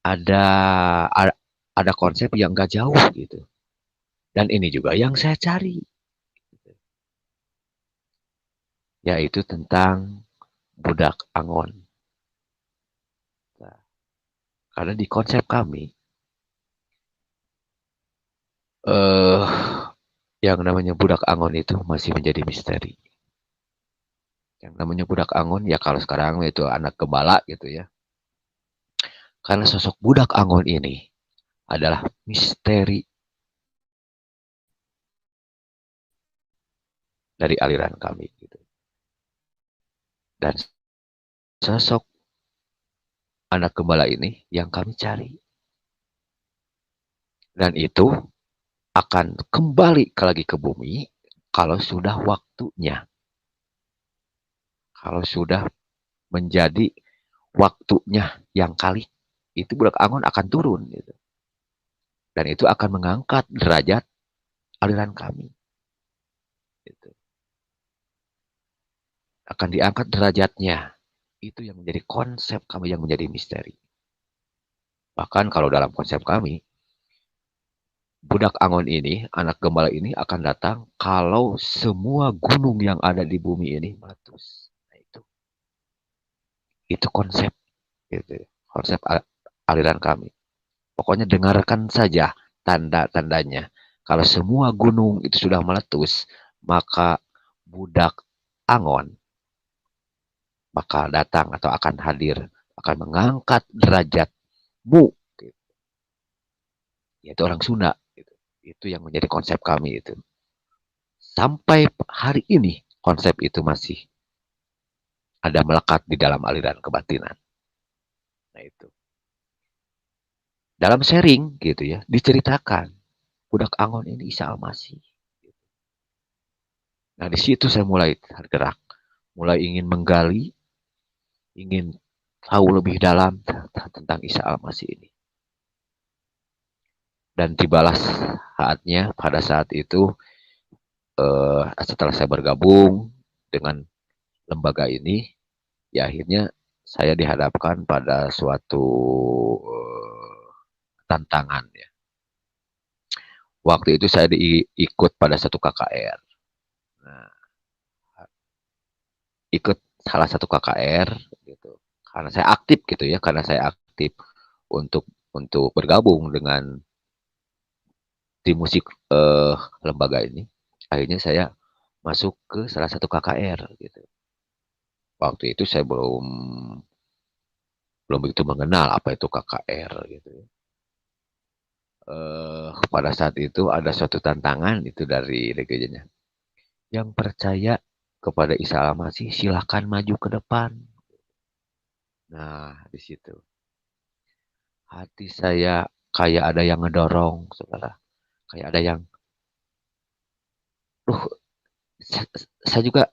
Ada ada konsep yang gak jauh gitu. Dan ini juga yang saya cari, yaitu tentang budak Angon. Nah, karena di konsep kami, eh yang namanya budak Angon itu masih menjadi misteri. Yang namanya budak Angon ya kalau sekarang itu anak gembala gitu ya. Karena sosok budak Angon ini adalah misteri dari aliran kami gitu. Dan sosok anak gembala ini yang kami cari. Dan itu akan kembali lagi ke bumi kalau sudah waktunya. Kalau sudah menjadi waktunya yang kali, itu budak Angon akan turun gitu. Dan itu akan mengangkat derajat aliran kami. Gitu. Akan diangkat derajatnya. Itu yang menjadi konsep kami, yang menjadi misteri. Bahkan kalau dalam konsep kami, budak Angon ini, anak gembala ini akan datang kalau semua gunung yang ada di bumi ini meletus. Nah itu. Itu konsep gitu. Konsep aliran kami. Pokoknya dengarkan saja tanda-tandanya. Kalau semua gunung itu sudah meletus, maka budak Angon bakal datang atau akan hadir, akan mengangkat derajatmu, yaitu orang Sunda. Itu yang menjadi konsep kami itu. Sampai hari ini konsep itu masih ada melekat di dalam aliran kebatinan. Nah itu. Dalam sharing gitu ya, diceritakan budak Angon ini Isa Almasih. Nah di situ saya mulai tergerak, mulai ingin menggali, ingin tahu lebih dalam tentang Isa Almasih ini. Dan dibalas saatnya pada saat itu setelah saya bergabung dengan lembaga ini, ya akhirnya saya dihadapkan pada suatu tantangan ya. Waktu itu saya ikut pada satu KKR. Nah, ikut salah satu KKR gitu. Karena saya aktif gitu ya, karena saya aktif untuk bergabung dengan tim musik lembaga ini. Akhirnya saya masuk ke salah satu KKR gitu. Waktu itu saya belum begitu mengenal apa itu KKR gitu. Pada saat itu ada suatu tantangan itu dari gerejanya. Yang percaya kepada Isa Al-Masih silahkan maju ke depan. Nah, di situ hati saya kayak ada yang ngedorong, saudara. Kayak ada yang, duh, saya juga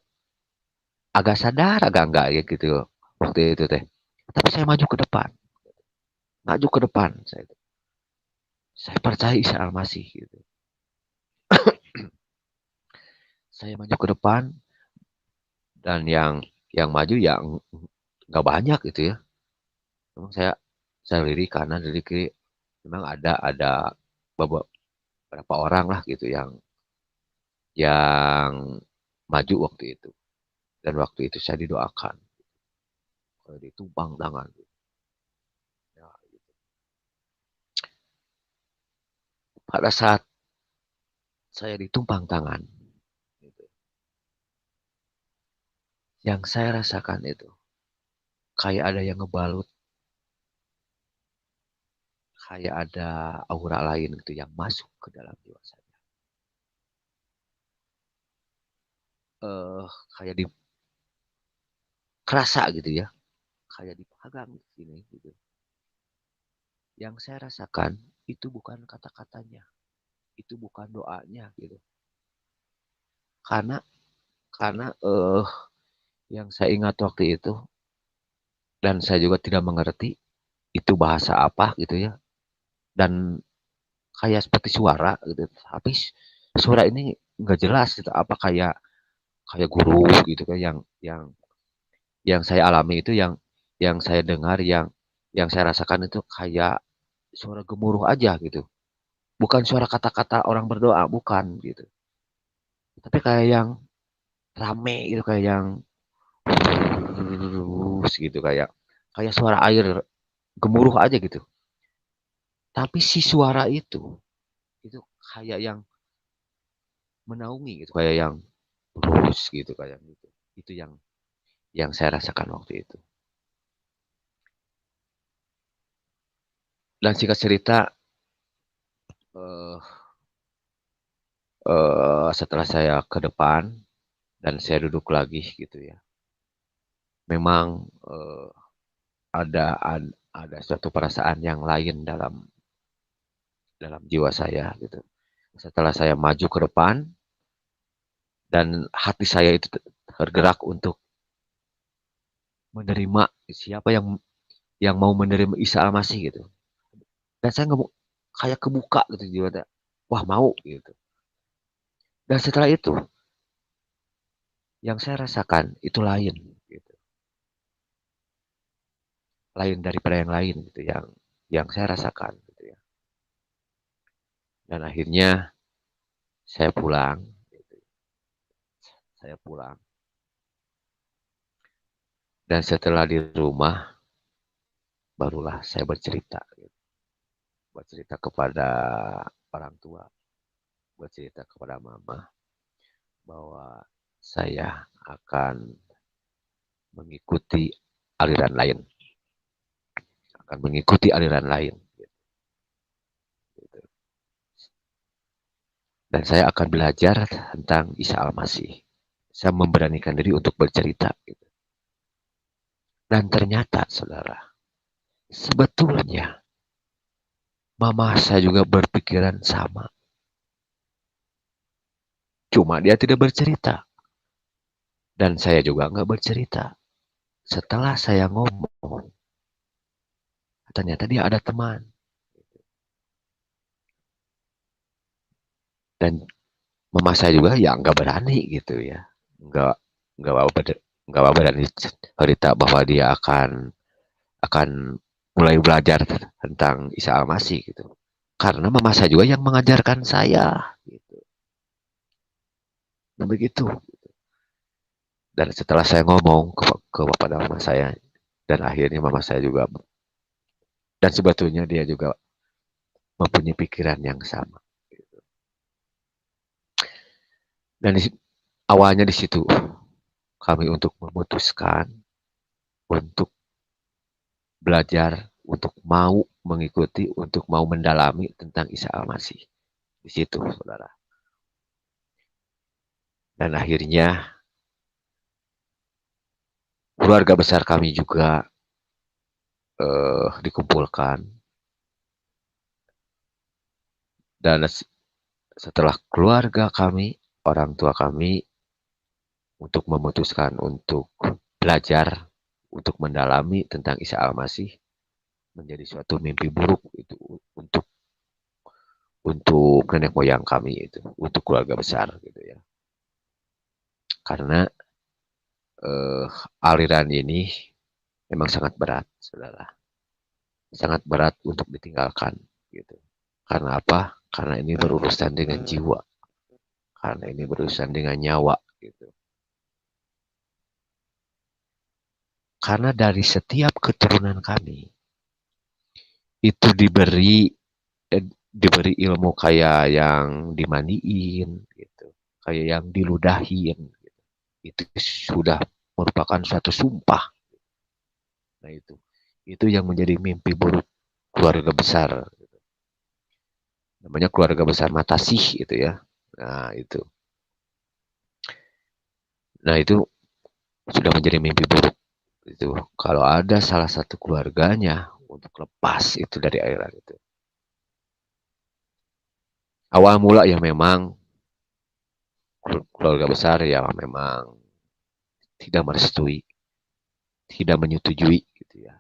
agak sadar, agak enggak ya gitu waktu itu teh. Tapi saya maju ke depan, maju ke depan. Saya percaya Isa Al-Masih gitu. Saya maju ke depan dan yang maju yang nggak banyak gitu ya. Memang saya lirik kanan, lirik kiri. Memang ada beberapa orang lah gitu yang maju waktu itu. Dan waktu itu saya didoakan, ditumpang tangan. Ya, gitu. Pada saat saya ditumpang tangan, gitu, yang saya rasakan itu kayak ada yang ngebalut, kayak ada aura lain gitu yang masuk ke dalam jiwa saya. Eh, kayak di kerasa gitu ya, kayak dipegang di sini gitu. Yang saya rasakan itu bukan kata-katanya, itu bukan doanya gitu. Karena karena yang saya ingat waktu itu dan saya juga tidak mengerti itu bahasa apa gitu ya. Dan kayak seperti suara gitu. Tapi suara ini nggak jelas gitu. Apa kayak kayak guru gitu kan yang saya alami itu yang saya dengar yang saya rasakan itu kayak suara gemuruh aja gitu. Bukan suara kata-kata orang berdoa, bukan gitu. Tapi kayak yang rame gitu, kayak yang gitu kayak suara air gemuruh aja gitu. Tapi si suara itu kayak yang menaungi gitu, kayak yang terus gitu kayak gitu. Itu yang saya rasakan waktu itu. Dan singkat cerita eh, setelah saya ke depan dan saya duduk lagi gitu ya. Memang ada ada suatu perasaan yang lain dalam dalam jiwa saya gitu. Setelah saya maju ke depan dan hati saya itu tergerak untuk menerima siapa yang mau menerima Isa Al-Masih gitu. Dan saya nggak kayak kebuka gitu jiwa. Wah mau gitu. Dan setelah itu yang saya rasakan itu lain gitu. Lain daripada yang lain gitu yang saya rasakan gitu ya. Dan akhirnya saya pulang gitu. Saya pulang Dan setelah di rumah, barulah saya bercerita. Bercerita kepada orang tua, bercerita kepada mama, bahwa saya akan mengikuti aliran lain. Akan mengikuti aliran lain. Dan saya akan belajar tentang Isa Al-Masih. Saya memberanikan diri untuk bercerita. Dan ternyata, saudara, sebetulnya mama saya juga berpikiran sama. Cuma dia tidak bercerita. Dan saya juga nggak bercerita. Setelah saya ngomong, ternyata dia ada teman. Dan mama saya juga ya nggak berani gitu ya. Nggak nggak berani cerita bahwa dia akan mulai belajar tentang Isa Al-Masih gitu. Karena mama saya juga yang mengajarkan saya gitu. Dan begitu. Dan setelah saya ngomong kepada mama saya, dan akhirnya mama saya juga, dan sebetulnya dia juga mempunyai pikiran yang sama. Dan awalnya di situ kami untuk memutuskan untuk belajar, untuk mau mengikuti, untuk mau mendalami tentang Isa Al-Masih. Di situ, saudara. Dan akhirnya keluarga besar kami juga dikumpulkan. Dan setelah keluarga kami, orang tua kami untuk memutuskan untuk belajar, untuk mendalami tentang Isa Al-Masih, menjadi suatu mimpi buruk itu untuk nenek moyang kami itu, untuk keluarga besar gitu ya. Karena aliran ini memang sangat berat, saudara. Sangat berat untuk ditinggalkan gitu. Karena apa? Karena ini berurusan dengan jiwa. Karena ini berurusan dengan nyawa gitu. Karena dari setiap keturunan kami itu diberi ilmu kayak yang dimandiin gitu, kayak yang diludahin gitu. Itu sudah merupakan suatu sumpah. Nah itu yang menjadi mimpi buruk keluarga besar gitu. Namanya keluarga besar Matasih itu ya. Nah itu sudah menjadi mimpi buruk itu kalau ada salah satu keluarganya untuk lepas itu dari aliran itu. Awal mula ya memang keluarga besar ya memang tidak merestui, tidak menyetujui gitu ya.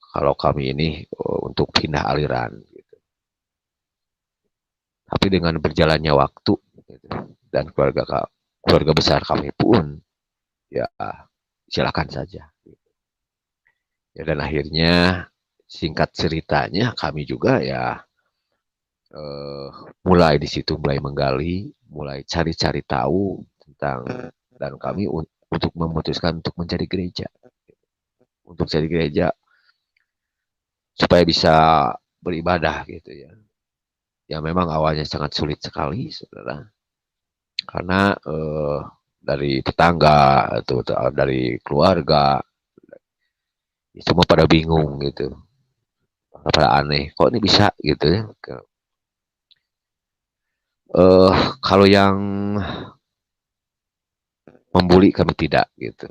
Kalau kami ini untuk pindah aliran gitu. Tapi dengan berjalannya waktu gitu, dan keluarga besar kami pun ya silakan saja. Gitu. Ya dan akhirnya singkat ceritanya kami juga ya mulai di situ mulai menggali, mulai cari-cari tahu tentang dan kami untuk memutuskan untuk mencari gereja. Untuk cari gereja supaya bisa beribadah gitu ya. Ya memang awalnya sangat sulit sekali, saudara. Karena dari tetangga atau dari keluarga semua pada bingung gitu. Pada aneh, kok ini bisa gitu ya. Kalau yang membuli kami tidak gitu.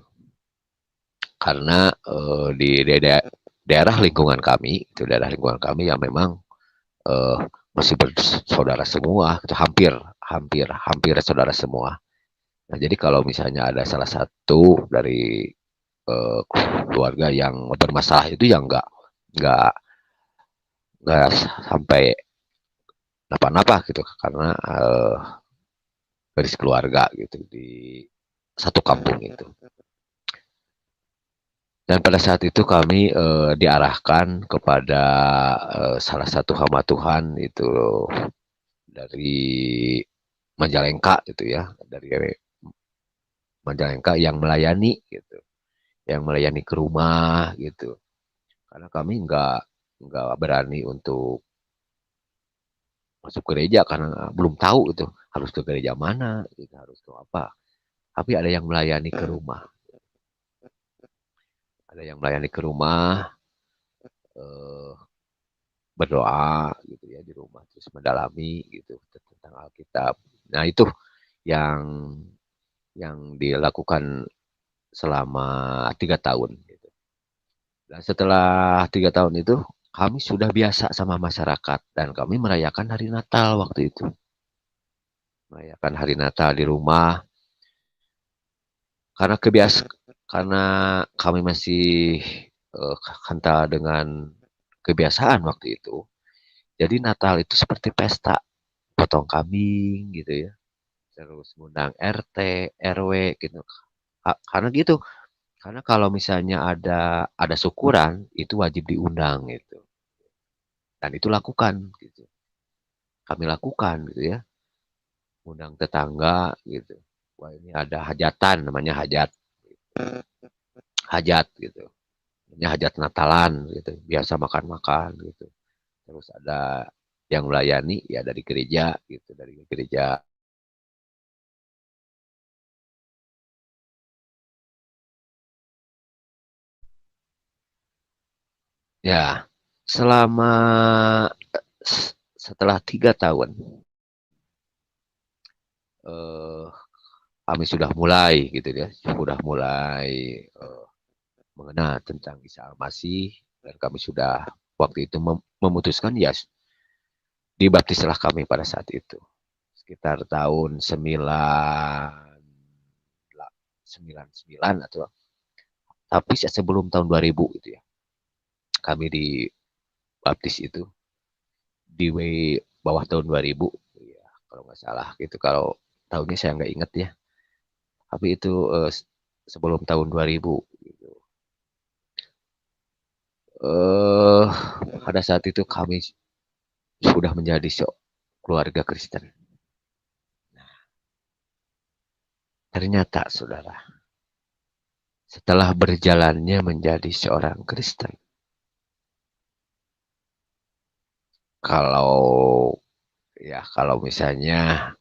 Karena di daerah lingkungan kami, itu daerah lingkungan kami yang memang masih bersaudara semua, itu hampir saudara semua. Nah, jadi kalau misalnya ada salah satu dari keluarga yang bermasalah itu yang nggak sampai napa-napa gitu karena garis keluarga gitu di satu kampung itu. Dan pada saat itu kami diarahkan kepada salah satu hamba Tuhan itu dari Majalengka gitu ya, dari Majalengka yang melayani gitu, yang melayani ke rumah gitu. Karena kami nggak berani untuk masuk gereja karena belum tahu itu harus ke gereja mana, gitu, harus ke apa. Tapi ada yang melayani ke rumah, ada yang melayani ke rumah, eh, berdoa gitu ya di rumah, terus mendalami gitu tentang Alkitab. Nah itu yang dilakukan selama 3 tahun. Gitu. Dan setelah 3 tahun itu kami sudah biasa sama masyarakat dan kami merayakan hari Natal waktu itu. Merayakan hari Natal di rumah karena karena kami masih kental dengan kebiasaan waktu itu. Jadi Natal itu seperti pesta, potong kambing gitu ya. Terus ngundang RT, RW gitu. Karena gitu, karena kalau misalnya ada syukuran itu wajib diundang gitu. Dan itu lakukan gitu. Kami lakukan gitu ya. Undang tetangga gitu. Wah ini ada hajatan namanya hajat. Hajat gitu. Ini hajat Natalan gitu. Biasa makan-makan gitu. Terus ada yang melayani ya dari gereja gitu. Dari gereja. Ya selama setelah 3 tahun eh, kami sudah mulai gitu ya, sudah mulai mengenal tentang Isa Al-Masih dan kami sudah waktu itu memutuskan ya dibaptislah kami pada saat itu sekitar tahun 99 atau tapi sebelum tahun 2000 itu ya kami dibaptis itu di bawah tahun 2000 ya, kalau nggak salah gitu kalau tahunnya saya nggak ingat ya tapi itu sebelum tahun 2000 gitu. eh Pada saat itu kami sudah menjadi keluarga Kristen. Ternyata, saudara, setelah berjalannya menjadi seorang Kristen, kalau kalau misalnya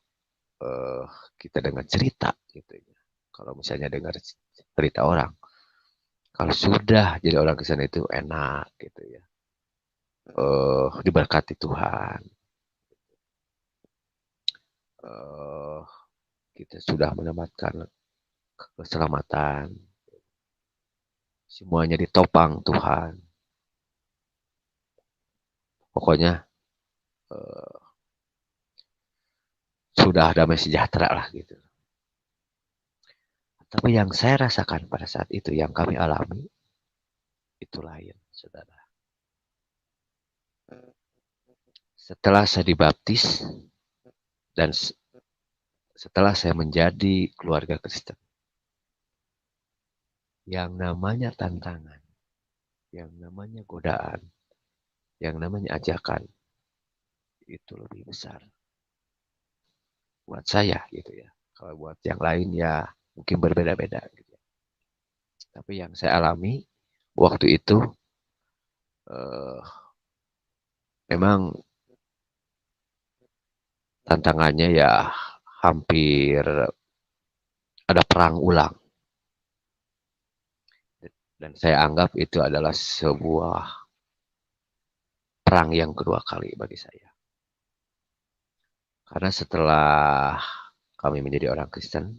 eh, kita dengar cerita gitu ya, kalau misalnya dengar cerita orang, kalau sudah jadi orang Kristen itu enak gitu ya, diberkati Tuhan, eh, kita sudah mendapatkan keselamatan, semuanya ditopang Tuhan. Pokoknya eh, sudah damai sejahtera lah gitu. Tapi yang saya rasakan pada saat itu, yang kami alami, itu lain, saudara. Setelah saya dibaptis, dan setelah saya menjadi keluarga Kristen, yang namanya tantangan, yang namanya godaan, yang namanya ajakan, itu lebih besar. Buat saya gitu ya. Kalau buat yang lain ya mungkin berbeda-beda. Gitu. Tapi yang saya alami waktu itu, eh, memang tantangannya ya hampir ada perang ulang. Dan saya anggap itu adalah sebuah perang yang kedua kali bagi saya. Karena setelah kami menjadi orang Kristen,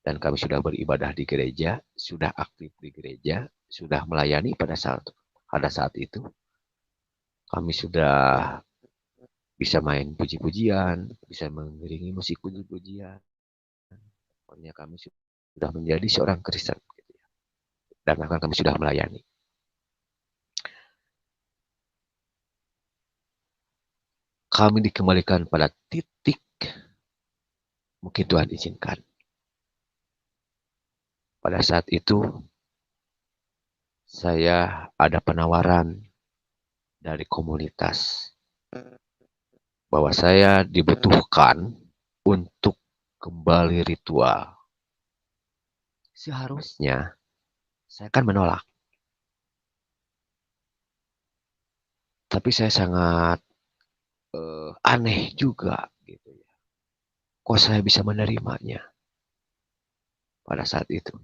dan kami sudah beribadah di gereja, sudah aktif di gereja, sudah melayani pada saat itu, kami sudah bisa main puji-pujian, bisa mengiringi musik puji-pujian. Pokoknya kami sudah menjadi seorang Kristen. Gitu ya. Dan bahkan kami sudah melayani. Kami dikembalikan pada titik mungkin Tuhan izinkan. Pada saat itu saya ada penawaran dari komunitas bahwa saya dibutuhkan untuk kembali ritual seharusnya saya akan menolak. Tapi saya sangat aneh juga gitu ya. Kok saya bisa menerimanya pada saat itu?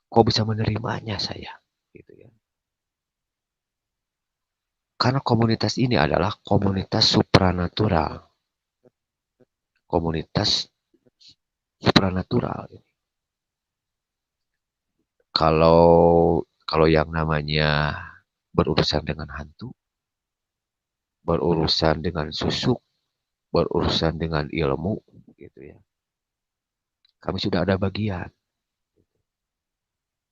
Kok bisa menerimanya saya? Gitu ya. Karena komunitas ini adalah komunitas supranatural. Komunitas supranatural. Kalau kalau yang namanya berurusan dengan hantu, berurusan dengan susuk, berurusan dengan ilmu, gitu ya. Kami sudah ada bagian.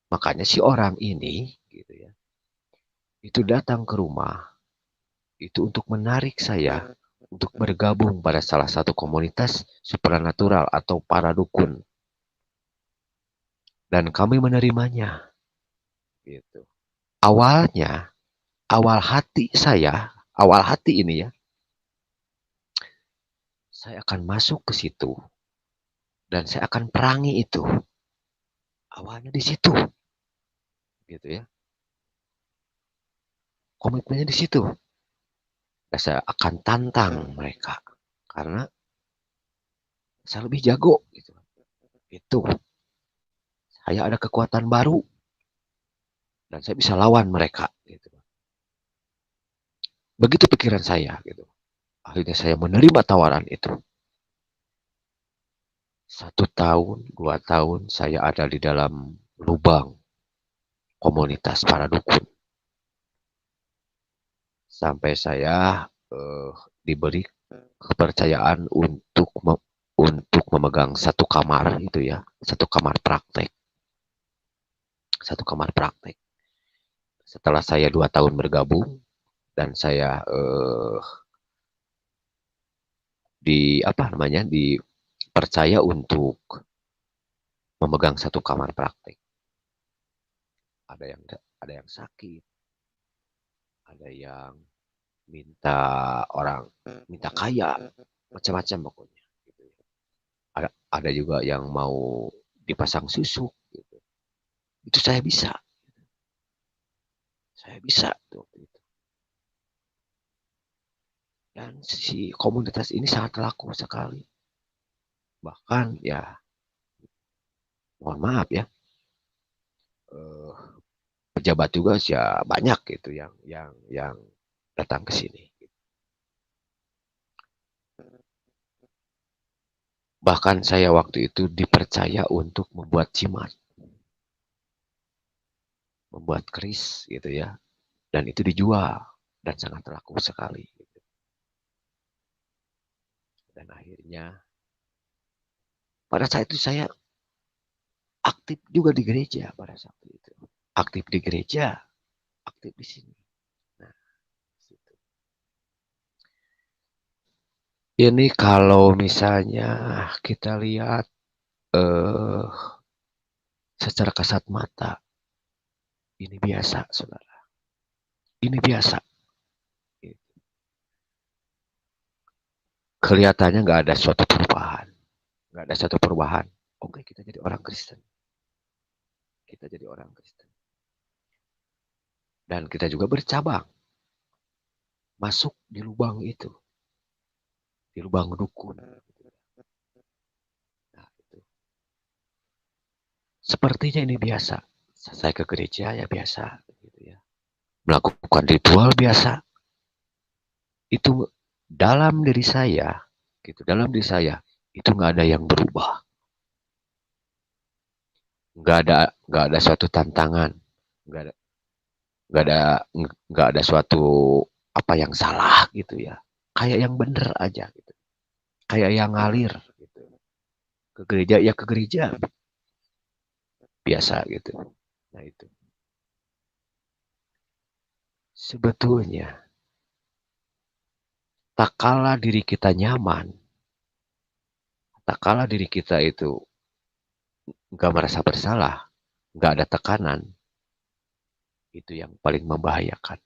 Makanya si orang ini, gitu ya, itu datang ke rumah itu untuk menarik saya untuk bergabung pada salah satu komunitas supranatural atau para dukun, dan kami menerimanya gitu. Awalnya, awal hati ini ya, saya akan masuk ke situ dan saya akan perangi itu. Awalnya di situ gitu ya. Komitmennya di situ. Dan saya akan tantang mereka karena saya lebih jago gitu. Itu. Saya ada kekuatan baru dan saya bisa lawan mereka gitu. Begitu pikiran saya gitu. Akhirnya saya menerima tawaran itu. 1 tahun, 2 tahun saya ada di dalam lubang komunitas para dukun. Sampai saya diberi kepercayaan untuk memegang satu kamar itu ya, satu kamar praktek. Satu kamar praktek. Setelah saya 2 tahun bergabung dan saya dipercaya untuk memegang satu kamar praktek. Ada yang sakit, ada yang minta kaya, macam-macam pokoknya. Gitu. Ada juga yang mau dipasang susu. Gitu. Itu saya bisa. Saya bisa tuh. Gitu. Dan si komunitas ini sangat laku sekali. Bahkan ya, mohon maaf ya, pejabat juga ya banyak gitu yang datang ke sini. Bahkan saya waktu itu dipercaya untuk membuat jimat, membuat keris gitu ya, dan itu dijual dan sangat laku sekali. Gitu. Dan akhirnya pada saat itu saya aktif juga di gereja pada saat itu, aktif di gereja, aktif di sini. Nah, situ. Ini kalau misalnya kita lihat eh, secara kasat mata, ini biasa, saudara. Ini biasa. Kelihatannya nggak ada suatu perubahan. Nggak ada suatu perubahan. Oke, kita jadi orang Kristen. Kita jadi orang Kristen. Dan kita juga bercabang. Masuk di lubang itu. Di lubang dukun. Nah, itu. Sepertinya ini biasa. Saya ke gereja ya biasa. Gitu ya. Melakukan ritual biasa. Itu dalam diri saya. Gitu, dalam diri saya. Itu nggak ada yang berubah. Nggak ada suatu tantangan. Nggak ada nggak ada nggak ada suatu apa yang salah gitu ya, kayak yang bener aja gitu, kayak yang ngalir gitu. Ke gereja ya ke gereja biasa gitu. Nah itu sebetulnya tak kala diri kita nyaman, tak kala diri kita itu nggak merasa bersalah, nggak ada tekanan, itu yang paling membahayakan.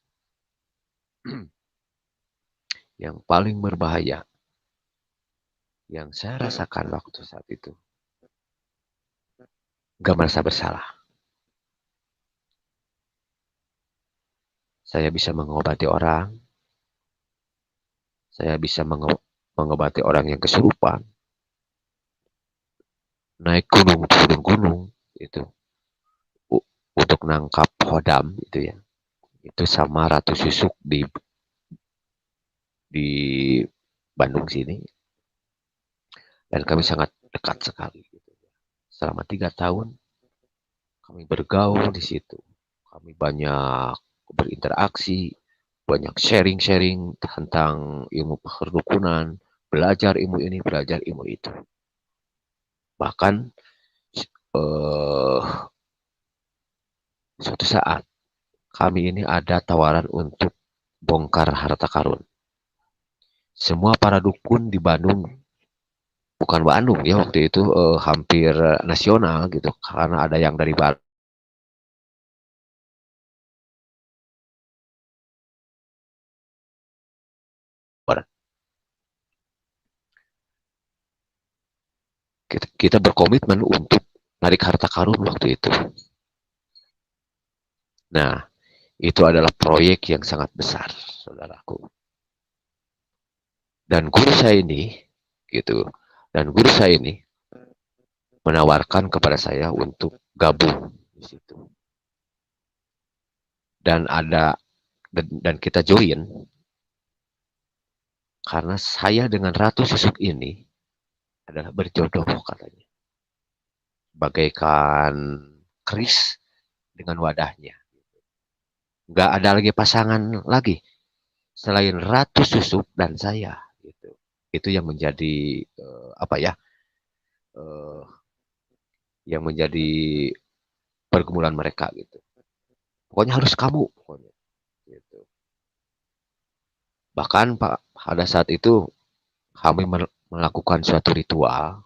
Yang paling berbahaya yang saya rasakan waktu saat itu, nggak merasa bersalah. Saya bisa mengobati orang, saya bisa mengobati orang yang kesurupan, naik gunung, turun gunung, itu untuk nangkap hodam itu ya. Itu sama Ratu Susuk di Bandung sini, dan kami sangat dekat sekali. Selama 3 tahun kami bergaul di situ. Kami banyak berinteraksi, banyak sharing-sharing tentang ilmu perdukunan, belajar ilmu ini, belajar ilmu itu. Bahkan eh, suatu saat kami ini ada tawaran untuk bongkar harta karun. Semua para dukun di Bandung, bukan Bandung ya waktu itu, hampir nasional gitu, karena ada yang dari Barat. Kita berkomitmen untuk narik harta karun waktu itu. Nah, itu adalah proyek yang sangat besar, saudaraku. Dan guru saya ini, gitu, dan guru saya ini menawarkan kepada saya untuk gabung di situ. Dan kita join karena saya dengan Ratu Susuk ini adalah berjodoh katanya. Bagaikan keris dengan wadahnya. Nggak ada lagi pasangan lagi selain Ratu Susuk dan saya. Gitu. Itu yang menjadi apa ya? Uh, yang menjadi pergumulan mereka gitu. Pokoknya harus kamu. Pokoknya, gitu. Bahkan Pak, pada saat itu kami melakukan suatu ritual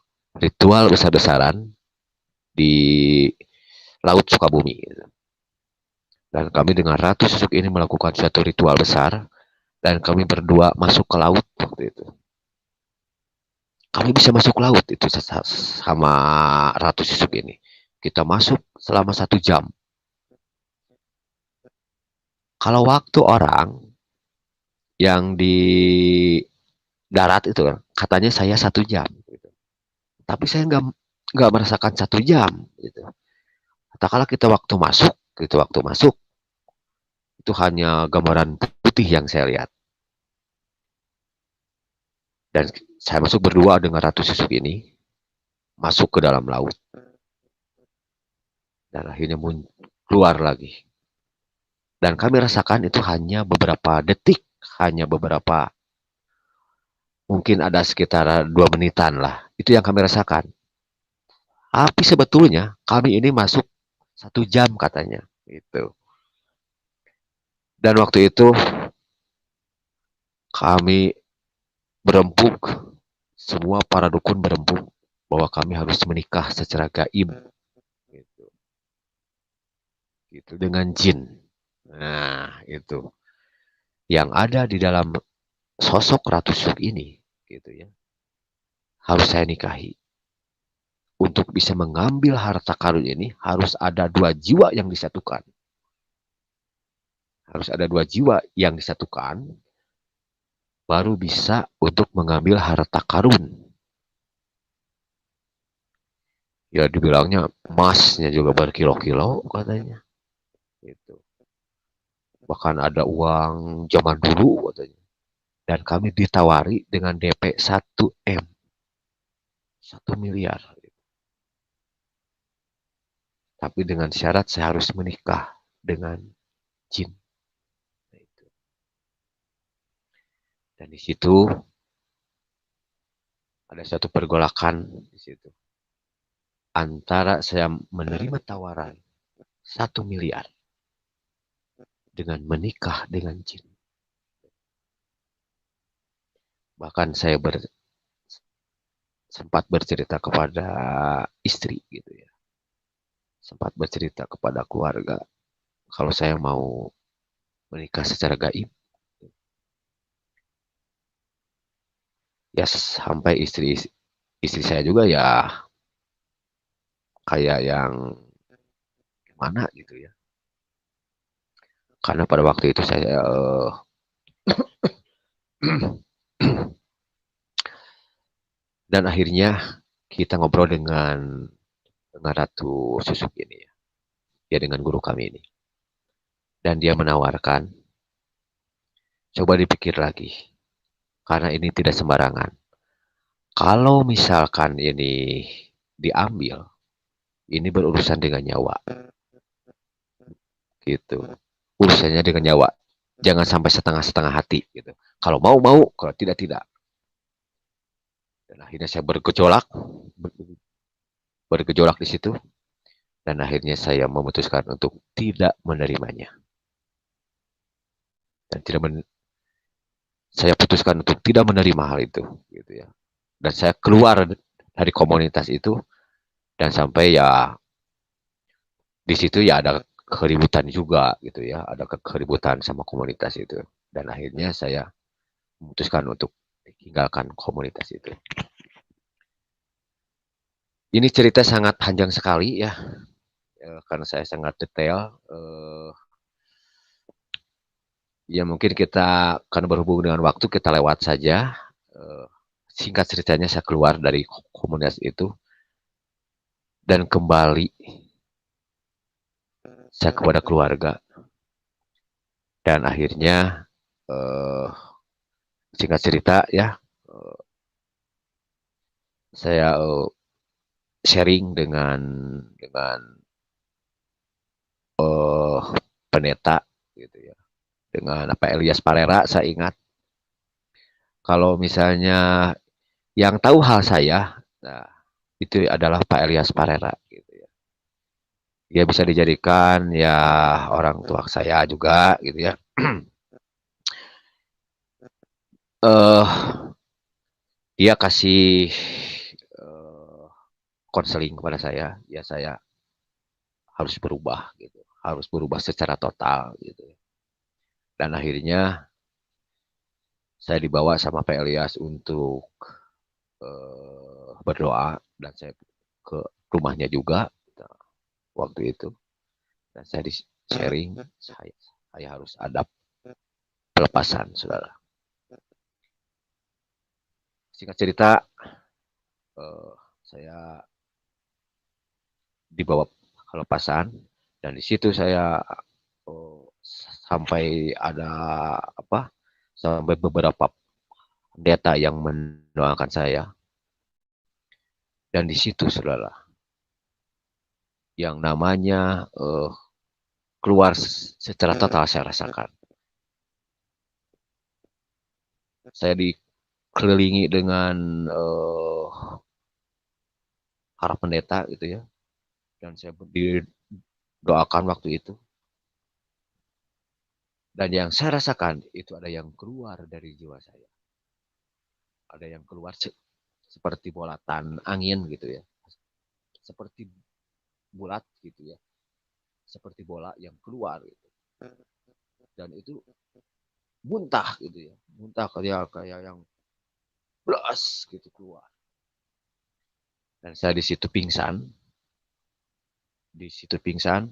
besar-besaran di Laut Sukabumi. Gitu. Dan kami dengan Ratu Susuk ini melakukan suatu ritual besar, dan kami berdua masuk ke laut waktu itu. Kami bisa masuk laut itu sama Ratu Susuk ini. Kita masuk selama 1 jam. Kalau waktu orang yang di darat itu katanya saya 1 jam. Gitu. Tapi saya nggak merasakan 1 jam. Gitu. Katakanlah kita waktu masuk itu hanya gambaran putih yang saya lihat. Dan saya masuk berdua dengan Ratu Susuk ini, masuk ke dalam laut. Dan akhirnya keluar lagi. Dan kami rasakan itu hanya beberapa detik, hanya beberapa, mungkin ada sekitar 2 menitan lah. Itu yang kami rasakan. Tapi sebetulnya kami ini masuk 1 jam katanya. Gitu. Dan waktu itu kami berembuk, semua para dukun berembuk bahwa kami harus menikah secara gaib. Gitu. Gitu, dengan jin. Nah, itu. Yang ada di dalam sosok Ratu Suk ini, gitu ya, harus saya nikahi. Untuk bisa mengambil harta karun ini, harus ada 2 jiwa yang disatukan. Harus ada 2 jiwa yang disatukan, baru bisa untuk mengambil harta karun. Ya dibilangnya emasnya juga berkilo-kilo katanya. Gitu. Bahkan ada uang zaman dulu katanya. Dan kami ditawari dengan DP 1 M. 1 miliar. Tapi dengan syarat saya harus menikah dengan jin. Dan di situ ada satu pergolakan di situ. Antara saya menerima tawaran 1 miliar dengan menikah dengan jin. Bahkan saya sempat bercerita kepada istri gitu ya. Sempat bercerita kepada keluarga kalau saya mau menikah secara gaib. Ya sampai istri saya juga ya kayak yang mana gitu ya. Karena pada waktu itu saya dan akhirnya kita ngobrol dengan Ratu Susuk ini ya. Ya dengan guru kami ini. Dan dia menawarkan, coba dipikir lagi. Karena ini tidak sembarangan. Kalau misalkan ini diambil, ini berurusan dengan nyawa. Gitu. Urusannya dengan nyawa. Jangan sampai setengah-setengah hati. Gitu. Kalau mau, mau. Kalau tidak, tidak. Dan akhirnya saya bergejolak di situ. Dan akhirnya saya memutuskan untuk tidak menerimanya. Dan saya putuskan untuk tidak menerima hal itu. Gitu ya. Dan saya keluar dari komunitas itu. Dan sampai ya di situ ya ada keributan juga gitu ya, ada keributan sama komunitas itu. Dan akhirnya saya memutuskan untuk tinggalkan komunitas itu. Ini cerita sangat panjang sekali ya, karena saya sangat detail. Ya mungkin kita karena berhubung dengan waktu kita lewat saja. Singkat ceritanya saya keluar dari komunitas itu dan kembali saya kepada keluarga dan akhirnya singkat cerita ya saya sharing dengan pendeta gitu ya, dengan apa Elias Parera. Saya ingat kalau misalnya yang tahu hal saya, nah itu adalah Pak Elias Parera gitu ya. Dia bisa dijadikan ya orang tua saya juga gitu ya. eh Dia kasih konseling kepada saya, ya saya harus berubah gitu, harus berubah secara total gitu. Dan akhirnya saya dibawa sama Pak Elias untuk berdoa dan saya ke rumahnya juga waktu itu dan saya di sharing saya harus ada pelepasan saudara. Singkat cerita saya dibawa pelepasan dan di situ saya sampai ada apa sampai beberapa pendeta yang mendoakan saya dan di situ saudara yang namanya keluar secara total saya rasakan. Saya dikelilingi dengan para pendeta gitu ya. Dan saya didoakan waktu itu. Dan yang saya rasakan itu ada yang keluar dari jiwa saya. Ada yang keluar seperti bolatan angin gitu ya. Seperti bulat gitu ya. Seperti bola yang keluar gitu. Dan itu muntah gitu ya. Muntah kayak yang blas gitu keluar. Dan saya di situ pingsan. Di situ pingsan,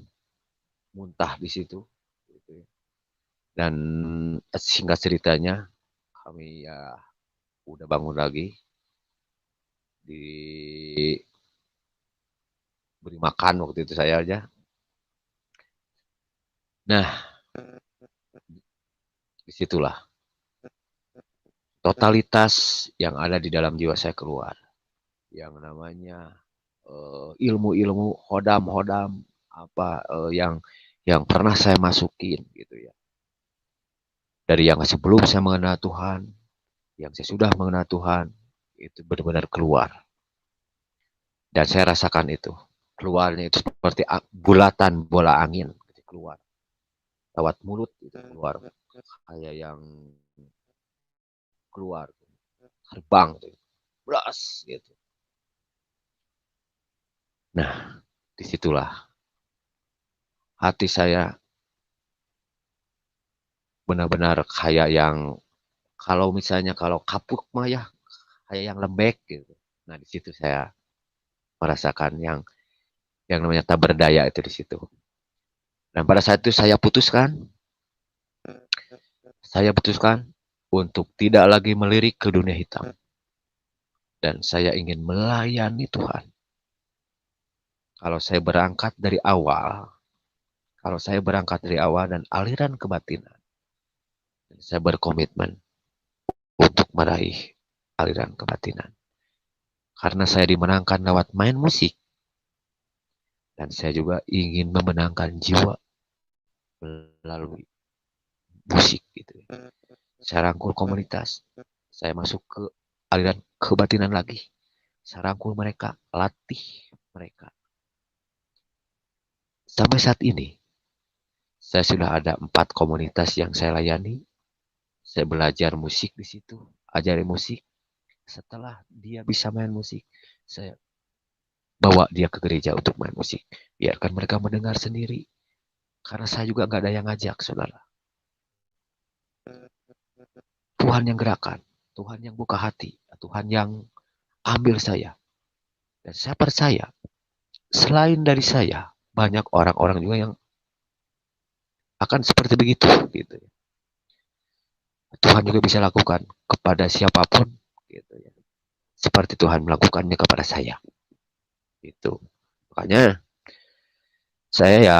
muntah di situ. Gitu ya. Dan singkat ceritanya, kami ya udah bangun lagi, diberi makan waktu itu saya aja. Nah, disitulah totalitas yang ada di dalam jiwa saya keluar. Yang namanya ilmu-ilmu hodam-hodam apa yang pernah saya masukin gitu ya. Dari yang sebelum saya mengenal Tuhan, yang saya sudah mengenal Tuhan, itu benar-benar keluar. Dan saya rasakan itu. Keluarnya itu seperti bulatan bola angin keluar. Lewat mulut itu keluar. Kayak yang keluar. Terbang. Blas gitu. Nah, disitulah hati saya benar-benar kayak yang kalau misalnya kalau kapuk mah ya kayak yang lembek gitu. Nah, di situ saya merasakan yang yang namanya tak berdaya itu di situ. Dan pada saat itu saya putuskan untuk tidak lagi melirik ke dunia hitam. Dan saya ingin melayani Tuhan. Kalau saya berangkat dari awal dan aliran kebatinan, saya berkomitmen untuk meraih aliran kebatinan. Karena saya dimenangkan lewat main musik. Dan saya juga ingin memenangkan jiwa melalui musik gitu. Saya rangkul komunitas. Saya masuk ke aliran kebatinan lagi. Saya rangkul mereka, latih mereka. Sampai saat ini, saya sudah ada 4 komunitas yang saya layani. Saya belajar musik di situ, ajari musik. Setelah dia bisa main musik, saya bawa dia ke gereja untuk main musik. Biarkan mereka mendengar sendiri. Karena saya juga nggak ada yang ngajak, saudara. Tuhan yang gerakan, Tuhan yang buka hati, Tuhan yang ambil saya. Dan saya percaya, selain dari saya, banyak orang-orang juga yang akan seperti begitu. Gitu. Tuhan juga bisa lakukan kepada siapapun. Gitu ya. Seperti Tuhan melakukannya kepada saya. Itu. Makanya saya ya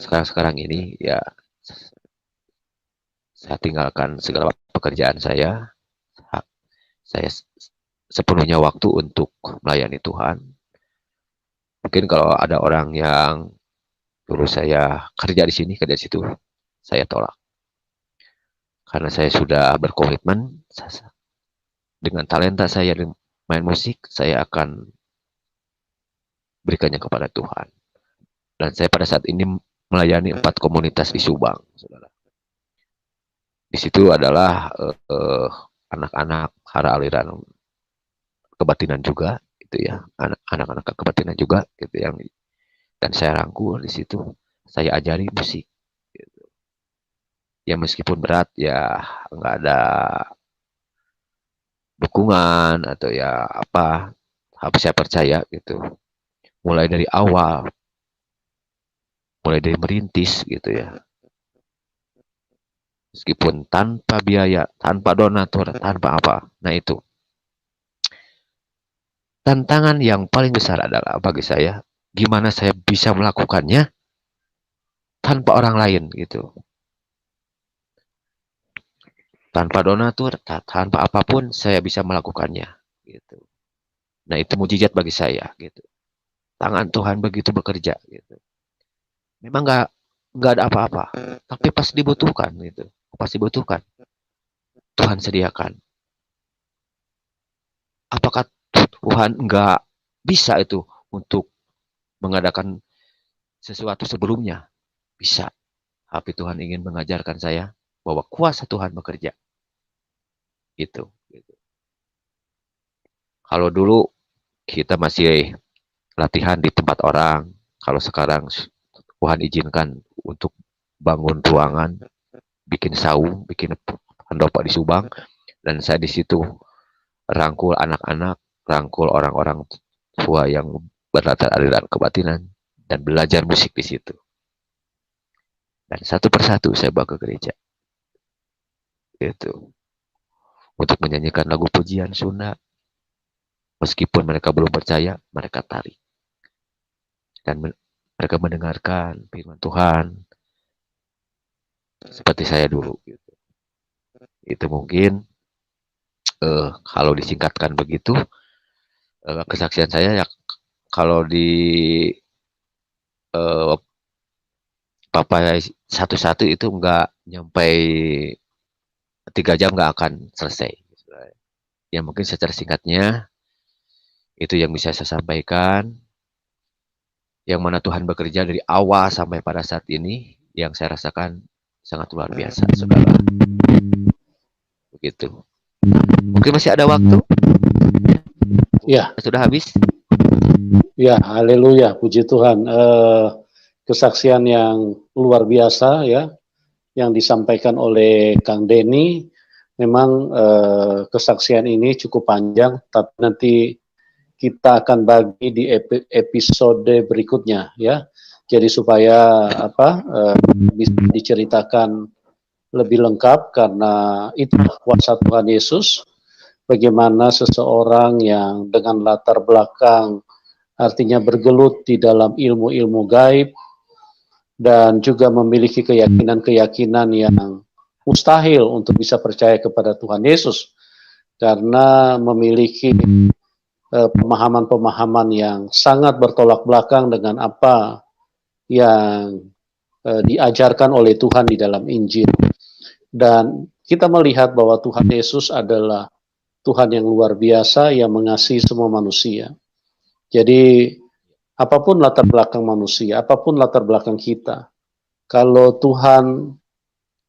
sekarang ini ya saya tinggalkan segala pekerjaan saya. Saya sepenuhnya waktu untuk melayani Tuhan. Mungkin kalau ada orang yang dulu saya kerja di sini, kerja di situ, saya tolak. Karena saya sudah berkomitmen dengan talenta saya main musik, saya akan berikannya kepada Tuhan. Dan saya pada saat ini melayani 4 komunitas di Subang, saudara. Di situ adalah anak-anak hara aliran kebatinan juga, gitu ya, anak-anak kebatinan juga, gitu yang dan saya rangkul di situ, saya ajari musik. Gitu. Ya meskipun berat, ya nggak ada dukungan atau ya apa, tapi saya percaya gitu. Mulai dari awal, mulai dari merintis gitu ya. Meskipun tanpa biaya, tanpa donatur, tanpa apa. Nah itu. Tantangan yang paling besar adalah bagi saya, gimana saya bisa melakukannya tanpa orang lain gitu. Tanpa donatur, tanpa apapun saya bisa melakukannya gitu. Nah, itu mujizat bagi saya gitu. Tangan Tuhan begitu bekerja gitu. Memang nggak ada apa-apa, tapi pas dibutuhkan gitu. Pas dibutuhkan Tuhan sediakan. Apakah Tuhan nggak bisa itu untuk mengadakan sesuatu sebelumnya? Bisa. Tapi Tuhan ingin mengajarkan saya bahwa kuasa Tuhan bekerja. Gitu. Kalau dulu kita masih latihan di tempat orang, kalau sekarang Tuhan izinkan untuk bangun ruangan, bikin saung, bikin pendopo di Subang, dan saya di situ rangkul anak-anak, rangkul orang-orang tua yang berlatar aliran kebatinan, dan belajar musik di situ. Dan satu persatu saya bawa ke gereja. Gitu. Untuk menyanyikan lagu pujian Sunda. Meskipun mereka belum percaya, mereka tarik. Dan mereka mendengarkan firman Tuhan. Seperti saya dulu. Gitu. Itu mungkin kalau disingkatkan begitu, kesaksian saya ya kalau di papai satu-satu itu nggak nyampe 3 jam nggak akan selesai. Ya mungkin secara singkatnya itu yang bisa saya sampaikan. Yang mana Tuhan bekerja dari awal sampai pada saat ini yang saya rasakan sangat luar biasa, saudara. Begitu. Mungkin masih ada waktu? Ya. Sudah habis? Ya, haleluya, puji Tuhan. Kesaksian yang luar biasa ya, yang disampaikan oleh Kang Denny Memang kesaksian ini cukup panjang, tapi nanti kita akan bagi di episode berikutnya ya. Jadi supaya bisa diceritakan lebih lengkap, karena itu kuasa Tuhan Yesus, bagaimana seseorang yang dengan latar belakang artinya bergelut di dalam ilmu-ilmu gaib dan juga memiliki keyakinan-keyakinan yang mustahil untuk bisa percaya kepada Tuhan Yesus karena memiliki pemahaman-pemahaman yang sangat bertolak belakang dengan apa yang diajarkan oleh Tuhan di dalam Injil. Dan kita melihat bahwa Tuhan Yesus adalah Tuhan yang luar biasa yang mengasihi semua manusia. Jadi apapun latar belakang manusia, apapun latar belakang kita, kalau Tuhan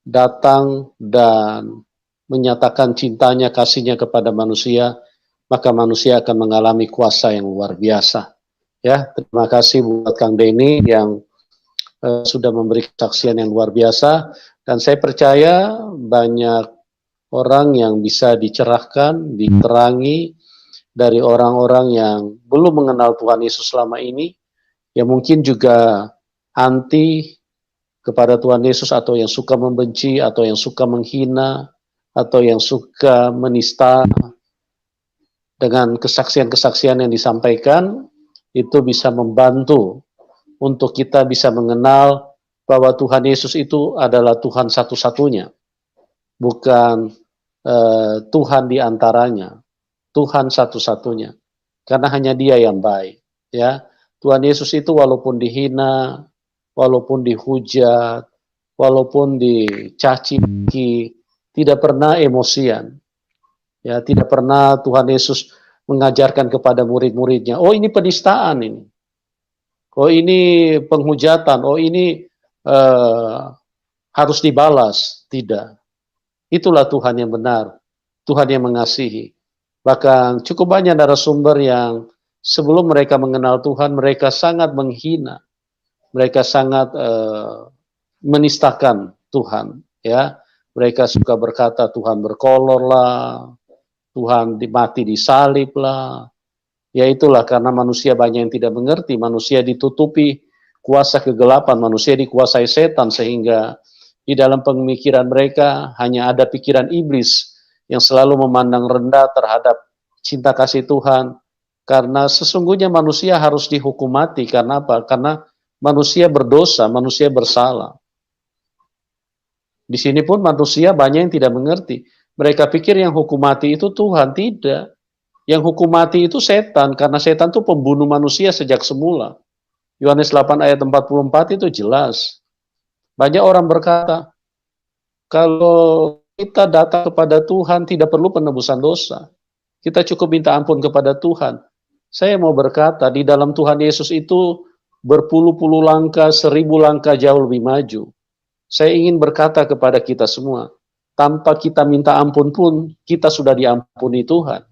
datang dan menyatakan cintanya, kasihnya kepada manusia, maka manusia akan mengalami kuasa yang luar biasa. Ya, terima kasih buat Kang Denny yang sudah memberi kesaksian yang luar biasa, dan saya percaya banyak orang yang bisa dicerahkan, diterangi dari orang-orang yang belum mengenal Tuhan Yesus selama ini, yang mungkin juga anti kepada Tuhan Yesus, atau yang suka membenci, atau yang suka menghina, atau yang suka menista. Dengan kesaksian-kesaksian yang disampaikan, itu bisa membantu untuk kita bisa mengenal bahwa Tuhan Yesus itu adalah Tuhan satu-satunya, bukan Tuhan di antaranya, Tuhan satu-satunya, karena hanya Dia yang baik. Ya, Tuhan Yesus itu walaupun dihina, walaupun dihujat, walaupun dicaci maki, tidak pernah emosian. Ya, tidak pernah Tuhan Yesus mengajarkan kepada murid-muridnya, oh ini penistaan ini, oh ini penghujatan, oh ini harus dibalas. Tidak. Itulah Tuhan yang benar, Tuhan yang mengasihi. Bahkan cukup banyak narasumber yang sebelum mereka mengenal Tuhan, mereka sangat menghina, mereka sangat menistakan Tuhan. Ya, mereka suka berkata Tuhan berkolor lah, Tuhan mati disalib lah. Ya itulah karena manusia banyak yang tidak mengerti, manusia ditutupi kuasa kegelapan, manusia dikuasai setan, sehingga di dalam pemikiran mereka hanya ada pikiran iblis yang selalu memandang rendah terhadap cinta kasih Tuhan. Karena sesungguhnya manusia harus dihukum mati. Karena apa? Karena manusia berdosa, manusia bersalah. Di sini pun manusia banyak yang tidak mengerti. Mereka pikir yang hukum mati itu Tuhan. Tidak. Yang hukum mati itu setan, karena setan itu pembunuh manusia sejak semula. Yohanes 8 ayat 44 itu jelas. Banyak orang berkata, kalau kita datang kepada Tuhan tidak perlu penebusan dosa. Kita cukup minta ampun kepada Tuhan. Saya mau berkata, di dalam Tuhan Yesus itu berpuluh-puluh langkah, 1000 langkah jauh lebih maju. Saya ingin berkata kepada kita semua, tanpa kita minta ampun pun, kita sudah diampuni Tuhan.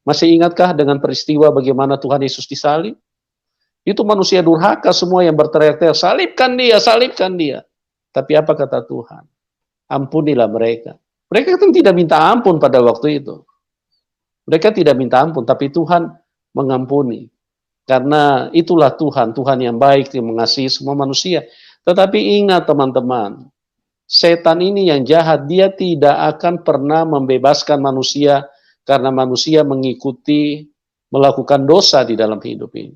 Masih ingatkah dengan peristiwa bagaimana Tuhan Yesus disalib? Itu manusia durhaka semua yang berteriak-teriak, salibkan dia, salibkan dia. Tapi apa kata Tuhan? Ampunilah mereka. Mereka kan tidak minta ampun pada waktu itu. Mereka tidak minta ampun, tapi Tuhan mengampuni. Karena itulah Tuhan, Tuhan yang baik, yang mengasihi semua manusia. Tetapi ingat teman-teman, setan ini yang jahat, dia tidak akan pernah membebaskan manusia karena manusia mengikuti, melakukan dosa di dalam hidup ini.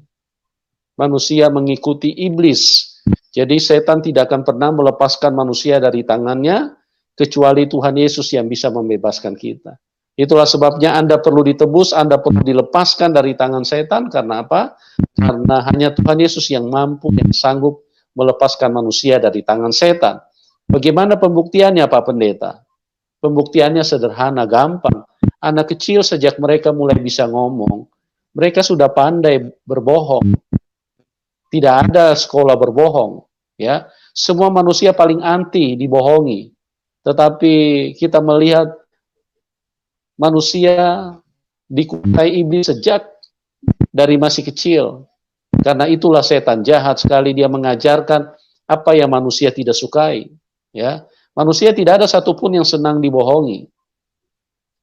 Manusia mengikuti iblis. Jadi setan tidak akan pernah melepaskan manusia dari tangannya, kecuali Tuhan Yesus yang bisa membebaskan kita. Itulah sebabnya Anda perlu ditebus, Anda perlu dilepaskan dari tangan setan. Karena apa? Karena hanya Tuhan Yesus yang mampu, yang sanggup melepaskan manusia dari tangan setan. Bagaimana pembuktiannya Pak Pendeta? Pembuktiannya sederhana, gampang. Anak kecil sejak mereka mulai bisa ngomong, mereka sudah pandai berbohong. Tidak ada sekolah berbohong, ya. Semua manusia paling anti dibohongi. Tetapi kita melihat manusia dikuasai iblis sejak dari masih kecil. Karena itulah setan jahat sekali, dia mengajarkan apa yang manusia tidak sukai, ya. Manusia tidak ada satupun yang senang dibohongi.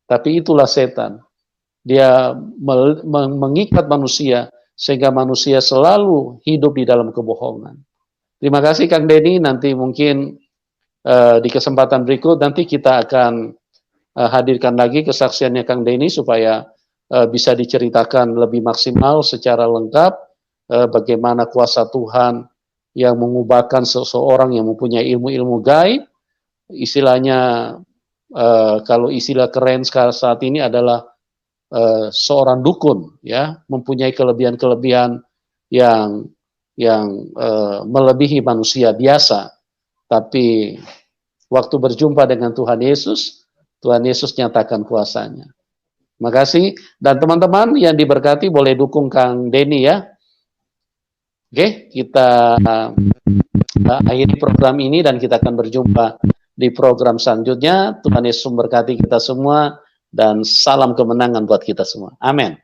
Tapi itulah setan. Dia mengikat manusia sehingga manusia selalu hidup di dalam kebohongan. Terima kasih Kang Denny, nanti mungkin di kesempatan berikut nanti kita akan hadirkan lagi kesaksiannya Kang Denny supaya bisa diceritakan lebih maksimal secara lengkap bagaimana kuasa Tuhan yang mengubahkan seseorang yang mempunyai ilmu-ilmu gaib, istilahnya kalau istilah keren saat ini adalah seorang dukun, ya, mempunyai kelebihan-kelebihan yang melebihi manusia biasa. Tapi waktu berjumpa dengan Tuhan Yesus nyatakan kuasanya. Terima kasih. Dan teman-teman yang diberkati boleh dukung Kang Denny ya. Oke, kita akhiri program ini dan kita akan berjumpa di program selanjutnya. Tuhan Yesus memberkati kita semua dan salam kemenangan buat kita semua. Amin.